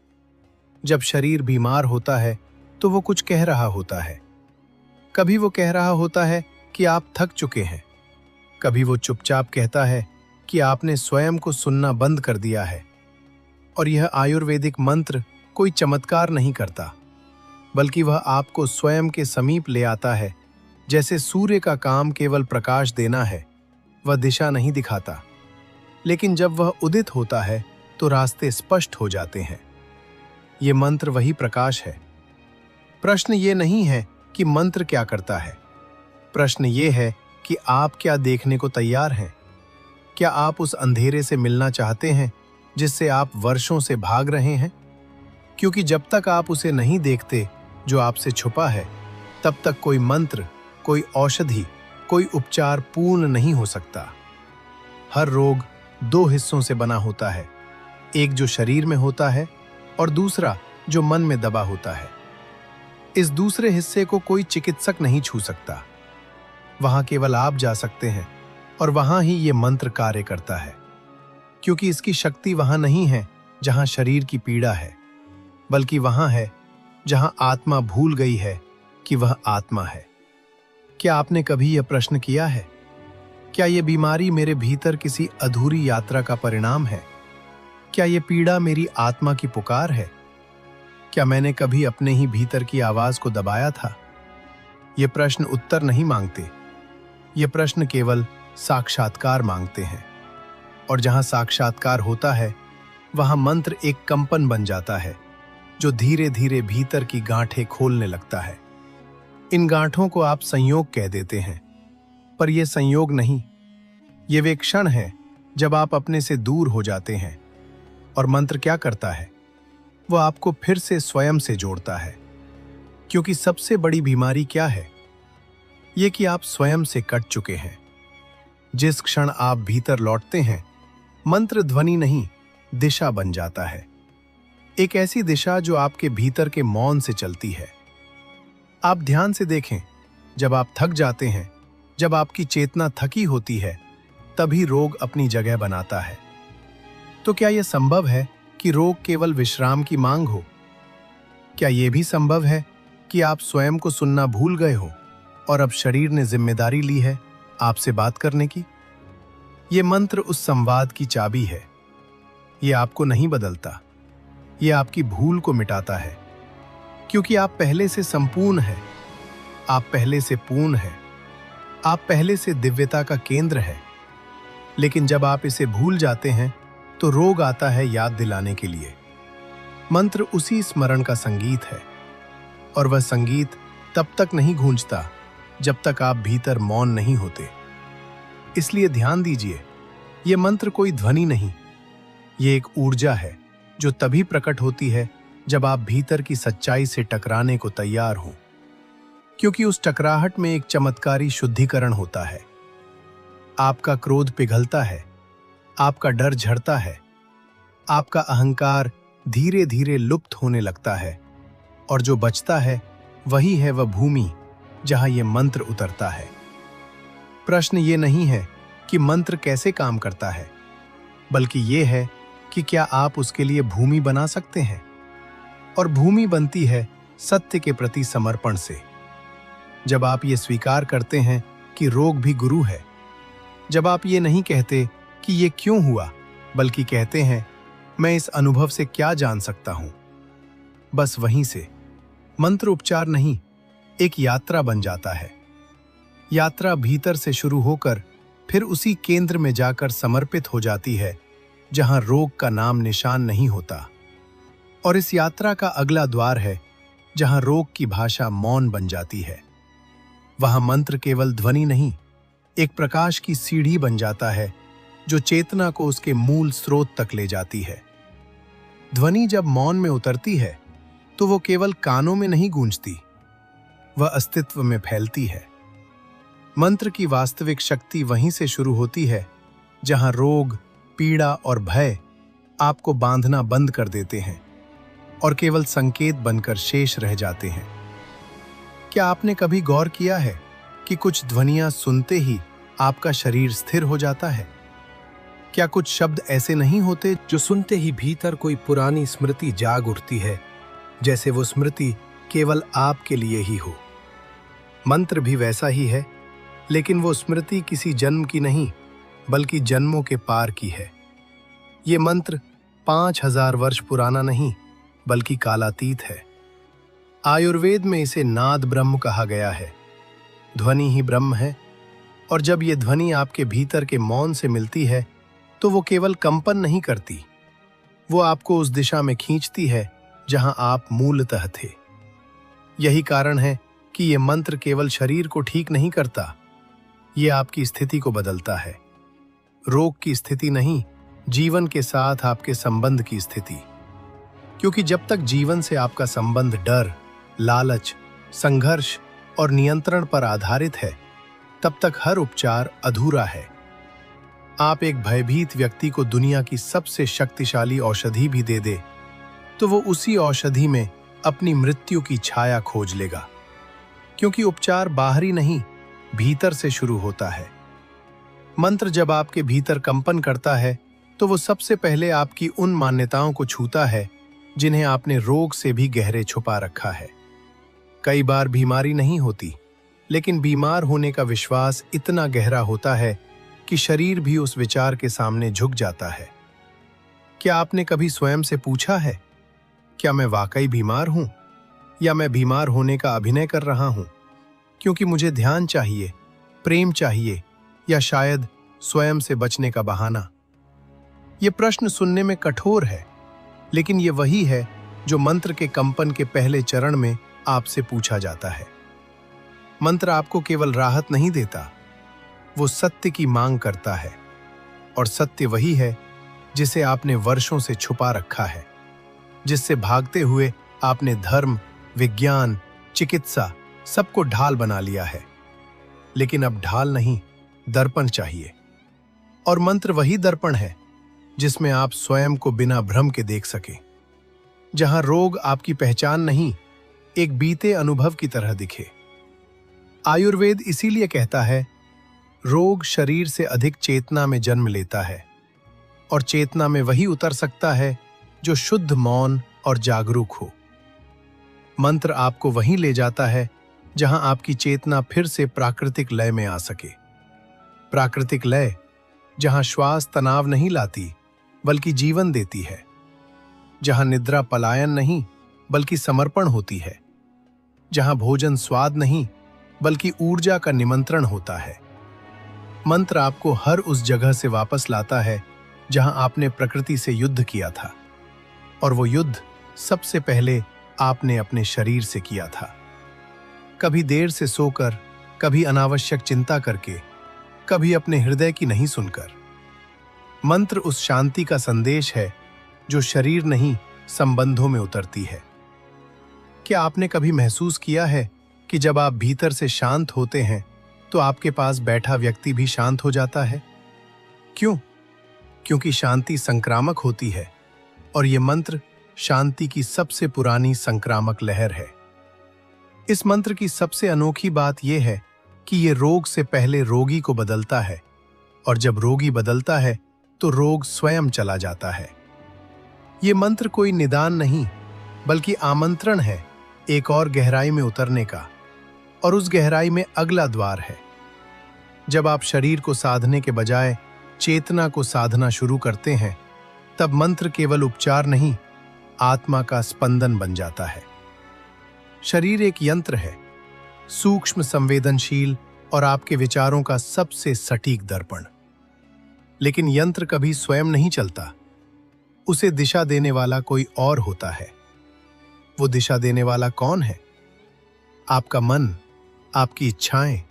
जब शरीर बीमार होता है तो वो कुछ कह रहा होता है। कभी वो कह रहा होता है कि आप थक चुके हैं, कभी वो चुपचाप कहता है कि आपने स्वयं को सुनना बंद कर दिया है। और यह आयुर्वेदिक मंत्र कोई चमत्कार नहीं करता, बल्कि वह आपको स्वयं के समीप ले आता है। जैसे सूर्य का काम केवल प्रकाश देना है, वह दिशा नहीं दिखाता, लेकिन जब वह उदित होता है तो रास्ते स्पष्ट हो जाते हैं। ये मंत्र वही प्रकाश है। प्रश्न ये नहीं है कि मंत्र क्या करता है, प्रश्न ये है कि आप क्या देखने को तैयार हैं। क्या आप उस अंधेरे से मिलना चाहते हैं जिससे आप वर्षों से भाग रहे हैं? क्योंकि जब तक आप उसे नहीं देखते जो आपसे छुपा है, तब तक कोई मंत्र, कोई औषधि, कोई उपचार पूर्ण नहीं हो सकता। हर रोग दो हिस्सों से बना होता है, एक जो शरीर में होता है और दूसरा जो मन में दबा होता है। इस दूसरे हिस्से को कोई चिकित्सक नहीं छू सकता, वहां केवल आप जा सकते हैं, और वहां ही ये मंत्र कार्य करता है। क्योंकि इसकी शक्ति वहां नहीं है जहां शरीर की पीड़ा है, बल्कि वहां है जहां आत्मा भूल गई है कि वह आत्मा है। क्या आपने कभी यह प्रश्न किया है, क्या यह बीमारी मेरे भीतर किसी अधूरी यात्रा का परिणाम है? क्या यह पीड़ा मेरी आत्मा की पुकार है? क्या मैंने कभी अपने ही भीतर की आवाज को दबाया था? ये प्रश्न उत्तर नहीं मांगते, ये प्रश्न केवल साक्षात्कार मांगते हैं। और जहां साक्षात्कार होता है, वहां मंत्र एक कंपन बन जाता है जो धीरे धीरे भीतर की गांठें खोलने लगता है। इन गांठों को आप संयोग कह देते हैं, पर यह संयोग नहीं, ये वे क्षण है जब आप अपने से दूर हो जाते हैं। और मंत्र क्या करता है? वो आपको फिर से स्वयं से जोड़ता है। क्योंकि सबसे बड़ी बीमारी क्या है? ये कि आप स्वयं से कट चुके हैं। जिस क्षण आप भीतर लौटते हैं, मंत्र ध्वनि नहीं, दिशा बन जाता है। एक ऐसी दिशा जो आपके भीतर के मौन से चलती है। आप ध्यान से देखें, जब आप थक जाते हैं, जब आपकी चेतना थकी होती है, तभी रोग अपनी जगह बनाता है। तो क्या यह संभव है कि रोग केवल विश्राम की मांग हो? क्या यह भी संभव है कि आप स्वयं को सुनना भूल गए हो और अब शरीर ने जिम्मेदारी ली है आपसे बात करने की? ये मंत्र उस संवाद की चाबी है। ये आपको नहीं बदलता, ये आपकी भूल को मिटाता है, क्योंकि आप पहले से संपूर्ण हैं, आप पहले से पूर्ण हैं, आप पहले से दिव्यता का केंद्र है। लेकिन जब आप इसे भूल जाते हैं तो रोग आता है याद दिलाने के लिए। मंत्र उसी स्मरण का संगीत है, और वह संगीत तब तक नहीं गूंजता जब तक आप भीतर मौन नहीं होते। इसलिए ध्यान दीजिए, यह मंत्र कोई ध्वनि नहीं, ये एक ऊर्जा है जो तभी प्रकट होती है जब आप भीतर की सच्चाई से टकराने को तैयार हों, क्योंकि उस टकराहट में एक चमत्कारी शुद्धिकरण होता है। आपका क्रोध पिघलता है, आपका डर झड़ता है, आपका अहंकार धीरे धीरे लुप्त होने लगता है, और जो बचता है वही है वह भूमि जहां यह मंत्र उतरता है। प्रश्न ये नहीं है कि मंत्र कैसे काम करता है, बल्कि ये है कि क्या आप उसके लिए भूमि बना सकते हैं। और भूमि बनती है सत्य के प्रति समर्पण से। जब आप ये स्वीकार करते हैं कि रोग भी गुरु है, जब आप ये नहीं कहते कि ये क्यों हुआ, बल्कि कहते हैं मैं इस अनुभव से क्या जान सकता हूं, बस वहीं से मंत्र उपचार नहीं, एक यात्रा बन जाता है। यात्रा भीतर से शुरू होकर फिर उसी केंद्र में जाकर समर्पित हो जाती है जहां रोग का नाम निशान नहीं होता। और इस यात्रा का अगला द्वार है जहां रोग की भाषा मौन बन जाती है। वहां मंत्र केवल ध्वनि नहीं, एक प्रकाश की सीढ़ी बन जाता है जो चेतना को उसके मूल स्रोत तक ले जाती है। ध्वनि जब मौन में उतरती है तो वो केवल कानों में नहीं गूंजती, वह अस्तित्व में फैलती है। मंत्र की वास्तविक शक्ति वहीं से शुरू होती है जहां रोग, पीड़ा और भय आपको बांधना बंद कर देते हैं और केवल संकेत बनकर शेष रह जाते हैं। क्या आपने कभी गौर किया है कि कुछ ध्वनियां सुनते ही आपका शरीर स्थिर हो जाता है? क्या कुछ शब्द ऐसे नहीं होते जो सुनते ही भीतर कोई पुरानी स्मृति जाग उठती है, जैसे वो स्मृति केवल आपके लिए ही हो? मंत्र भी वैसा ही है, लेकिन वो स्मृति किसी जन्म की नहीं, बल्कि जन्मों के पार की है। ये मंत्र 5000 वर्ष पुराना नहीं, बल्कि कालातीत है। आयुर्वेद में इसे नाद ब्रह्म कहा गया है। ध्वनि ही ब्रह्म है, और जब ये ध्वनि आपके भीतर के मौन से मिलती है तो वो केवल कंपन नहीं करती, वो आपको उस दिशा में खींचती है जहां आप मूलतः थे। यही कारण है कि ये मंत्र केवल शरीर को ठीक नहीं करता, ये आपकी स्थिति को बदलता है। रोग की स्थिति नहीं, जीवन के साथ आपके संबंध की स्थिति। क्योंकि जब तक जीवन से आपका संबंध डर, लालच, संघर्ष और नियंत्रण पर आधारित है, तब तक हर उपचार अधूरा है। आप एक भयभीत व्यक्ति को दुनिया की सबसे शक्तिशाली औषधि भी दे दे, तो वो उसी औषधि में अपनी मृत्यु की छाया खोज लेगा। क्योंकि उपचार बाहरी नहीं, भीतर से शुरू होता है। मंत्र जब आपके भीतर कंपन करता है तो वो सबसे पहले आपकी उन मान्यताओं को छूता है जिन्हें आपने रोग से भी गहरे छुपा रखा है। कई बार बीमारी नहीं होती, लेकिन बीमार होने का विश्वास इतना गहरा होता है कि शरीर भी उस विचार के सामने झुक जाता है। क्या आपने कभी स्वयं से पूछा है, क्या मैं वाकई बीमार हूं, या मैं बीमार होने का अभिनय कर रहा हूं क्योंकि मुझे ध्यान चाहिए, प्रेम चाहिए, या शायद स्वयं से बचने का बहाना? ये प्रश्न सुनने में कठोर है, लेकिन ये वही है जो मंत्र के कंपन के पहले चरण में आपसे पूछा जाता है। मंत्र आपको केवल राहत नहीं देता, वो सत्य की मांग करता है, और सत्य वही है जिसे आपने वर्षों से छुपा रखा है, जिससे भागते हुए आपने धर्म, विज्ञान, चिकित्सा सबको ढाल बना लिया है। लेकिन अब ढाल नहीं, दर्पण चाहिए। और मंत्र वही दर्पण है जिसमें आप स्वयं को बिना भ्रम के देख सकें, जहां रोग आपकी पहचान नहीं, एक बीते अनुभव की तरह दिखे। आयुर्वेद इसीलिए कहता है, रोग शरीर से अधिक चेतना में जन्म लेता है और चेतना में वही उतर सकता है जो शुद्ध, मौन और जागरूक हो। मंत्र आपको वहीं ले जाता है जहां आपकी चेतना फिर से प्राकृतिक लय में आ सके। प्राकृतिक लय जहां श्वास तनाव नहीं लाती बल्कि जीवन देती है, जहां निद्रा पलायन नहीं बल्कि समर्पण होती है, जहां भोजन स्वाद नहीं बल्कि ऊर्जा का निमंत्रण होता है। मंत्र आपको हर उस जगह से वापस लाता है जहां आपने प्रकृति से युद्ध किया था, और वो युद्ध सबसे पहले आपने अपने शरीर से किया था। कभी देर से सोकर, कभी अनावश्यक चिंता करके, कभी अपने हृदय की नहीं सुनकर। मंत्र उस शांति का संदेश है जो शरीर नहीं, संबंधों में उतरती है। क्या आपने कभी महसूस किया है कि जब आप भीतर से शांत होते हैं तो आपके पास बैठा व्यक्ति भी शांत हो जाता है? क्यों? क्योंकि शांति संक्रामक होती है, और ये मंत्र शांति की सबसे पुरानी संक्रामक लहर है। इस मंत्र की सबसे अनोखी बात यह है कि ये रोग से पहले रोगी को बदलता है, और जब रोगी बदलता है तो रोग स्वयं चला जाता है। ये मंत्र कोई निदान नहीं बल्कि आमंत्रण है एक और गहराई में उतरने का, और उस गहराई में अगला द्वार है। जब आप शरीर को साधने के बजाय चेतना को साधना शुरू करते हैं, तब मंत्र केवल उपचार नहीं, आत्मा का स्पंदन बन जाता है। शरीर एक यंत्र है, सूक्ष्म, संवेदनशील और आपके विचारों का सबसे सटीक दर्पण। लेकिन यंत्र कभी स्वयं नहीं चलता, उसे दिशा देने वाला कोई और होता है। वो दिशा देने वाला कौन है? आपका मन, आपकी इच्छाएं,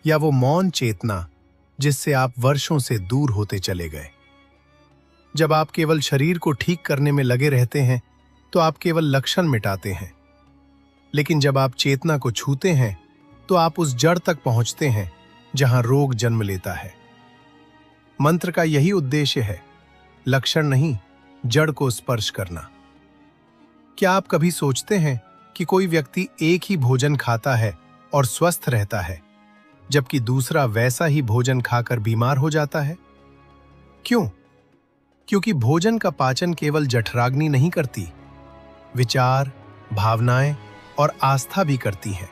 या वो मौन चेतना जिससे आप वर्षों से दूर होते चले गए। जब आप केवल शरीर को ठीक करने में लगे रहते हैं तो आप केवल लक्षण मिटाते हैं, लेकिन जब आप चेतना को छूते हैं तो आप उस जड़ तक पहुंचते हैं जहां रोग जन्म लेता है। मंत्र का यही उद्देश्य है, लक्षण नहीं, जड़ को स्पर्श करना। क्या आप कभी सोचते हैं कि कोई व्यक्ति एक ही भोजन खाता है और स्वस्थ रहता है, जबकि दूसरा वैसा ही भोजन खाकर बीमार हो जाता है? क्यों? क्योंकि भोजन का पाचन केवल जठराग्नि नहीं करती, विचार, भावनाएं और आस्था भी करती हैं।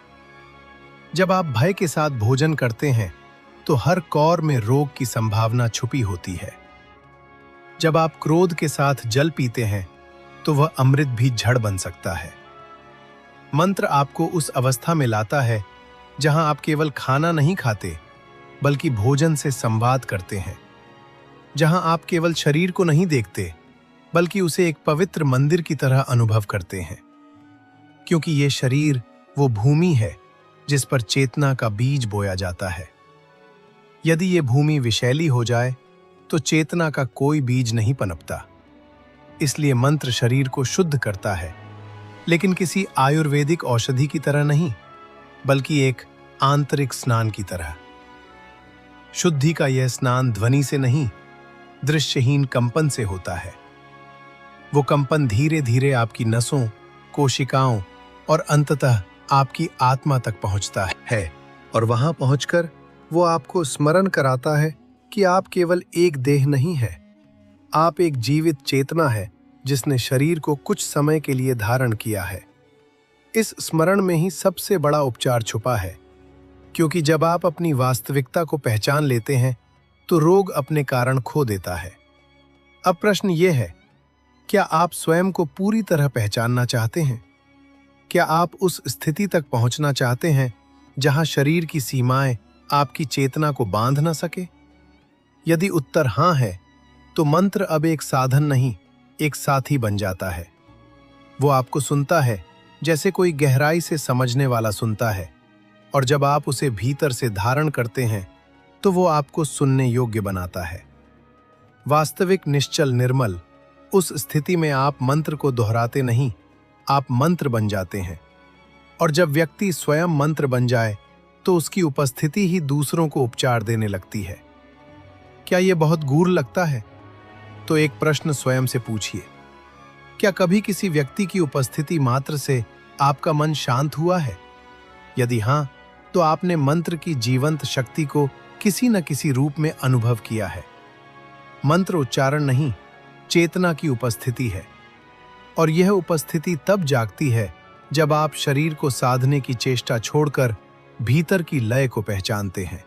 जब आप भय के साथ भोजन करते हैं तो हर कौर में रोग की संभावना छुपी होती है। जब आप क्रोध के साथ जल पीते हैं तो वह अमृत भी झड़ बन सकता है। मंत्र आपको उस अवस्था में लाता है जहां आप केवल खाना नहीं खाते बल्कि भोजन से संवाद करते हैं, जहां आप केवल शरीर को नहीं देखते बल्कि उसे एक पवित्र मंदिर की तरह अनुभव करते हैं। क्योंकि ये शरीर वो भूमि है जिस पर चेतना का बीज बोया जाता है। यदि ये भूमि विषैली हो जाए तो चेतना का कोई बीज नहीं पनपता। इसलिए मंत्र शरीर को शुद्ध करता है, लेकिन किसी आयुर्वेदिक औषधि की तरह नहीं, बल्कि एक आंतरिक स्नान की तरह। शुद्धि का यह स्नान ध्वनि से नहीं, दृश्यहीन कंपन से होता है। वो कंपन धीरे धीरे आपकी नसों, कोशिकाओं और अंततः आपकी आत्मा तक पहुंचता है, और वहां पहुंचकर वो आपको स्मरण कराता है कि आप केवल एक देह नहीं है, आप एक जीवित चेतना है जिसने शरीर को कुछ समय के लिए धारण किया है। इस स्मरण में ही सबसे बड़ा उपचार छुपा है, क्योंकि जब आप अपनी वास्तविकता को पहचान लेते हैं तो रोग अपने कारण खो देता है। अब प्रश्न ये है, क्या आप स्वयं को पूरी तरह पहचानना चाहते हैं? क्या आप उस स्थिति तक पहुंचना चाहते हैं जहां शरीर की सीमाएं आपकी चेतना को बांध न सके? यदि उत्तर हां है, तो मंत्र अब एक साधन नहीं, एक साथी बन जाता है। वो आपको सुनता है जैसे कोई गहराई से समझने वाला सुनता है, और जब आप उसे भीतर से धारण करते हैं तो वो आपको सुनने योग्य बनाता है। वास्तविक, निश्चल, निर्मल उस स्थिति में आप मंत्र को दोहराते नहीं, आप मंत्र बन जाते हैं। और जब व्यक्ति स्वयं मंत्र बन जाए तो उसकी उपस्थिति ही दूसरों को उपचार देने लगती है। क्या ये बहुत गूढ़ लगता है? तो एक प्रश्न स्वयं से पूछिए, क्या कभी किसी व्यक्ति की उपस्थिति मात्र से आपका मन शांत हुआ है? यदि हाँ, तो आपने मंत्र की जीवंत शक्ति को किसी न किसी रूप में अनुभव किया है। मंत्र उच्चारण नहीं, चेतना की उपस्थिति है, और यह उपस्थिति तब जागती है जब आप शरीर को साधने की चेष्टा छोड़कर भीतर की लय को पहचानते हैं।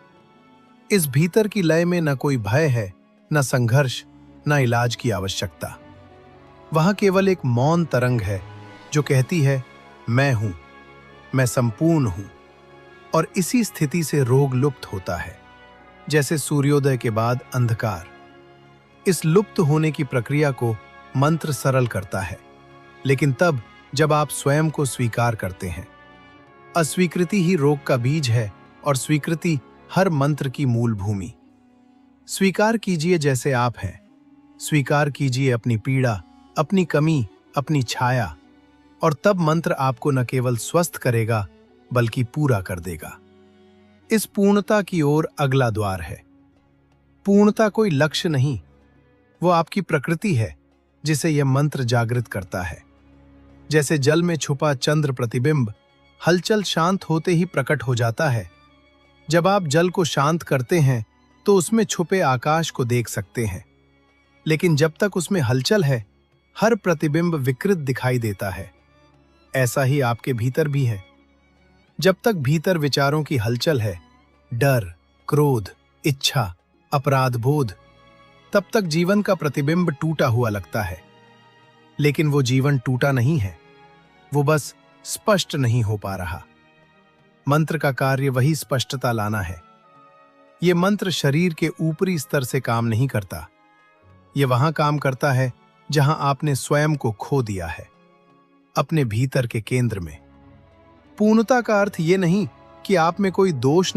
इस भीतर की लय में न कोई भय है, न संघर्ष, न इलाज की आवश्यकता। वहां केवल एक मौन तरंग है जो कहती है, मैं हूं, मैं संपूर्ण हूं। और इसी स्थिति से रोग लुप्त होता है, जैसे सूर्योदय के बाद अंधकार। इस लुप्त होने की प्रक्रिया को मंत्र सरल करता है, लेकिन तब जब आप स्वयं को स्वीकार करते हैं। अस्वीकृति ही रोग का बीज है, और स्वीकृति हर मंत्र की मूल भूमि। स्वीकार कीजिए जैसे आप हैं। स्वीकार कीजिए अपनी पीड़ा, अपनी कमी, अपनी छाया, और तब मंत्र आपको न केवल स्वस्थ करेगा बल्कि पूरा कर देगा। इस पूर्णता की ओर अगला द्वार है। पूर्णता कोई लक्ष्य नहीं, वो आपकी प्रकृति है जिसे यह मंत्र जागृत करता है। जैसे जल में छुपा चंद्र प्रतिबिंब हलचल शांत होते ही प्रकट हो जाता है। जब आप जल को शांत करते हैं तो उसमें छुपे आकाश को देख सकते हैं, लेकिन जब तक उसमें हलचल है, हर प्रतिबिंब विकृत दिखाई देता है। ऐसा ही आपके भीतर भी है। जब तक भीतर विचारों की हलचल है, डर, क्रोध, इच्छा, अपराध बोध, तब तक जीवन का प्रतिबिंब टूटा हुआ लगता है। लेकिन वो जीवन टूटा नहीं है, वो बस स्पष्ट नहीं हो पा रहा। मंत्र का कार्य वही स्पष्टता लाना है। ये मंत्र शरीर के ऊपरी स्तर से काम नहीं करता। ये वहां काम करता है जहां आपने स्वयं को खो दिया है, अपने भीतर के केंद्र में। पूर्णता का अर्थ ये नहीं कि आप में कोई दोष नहीं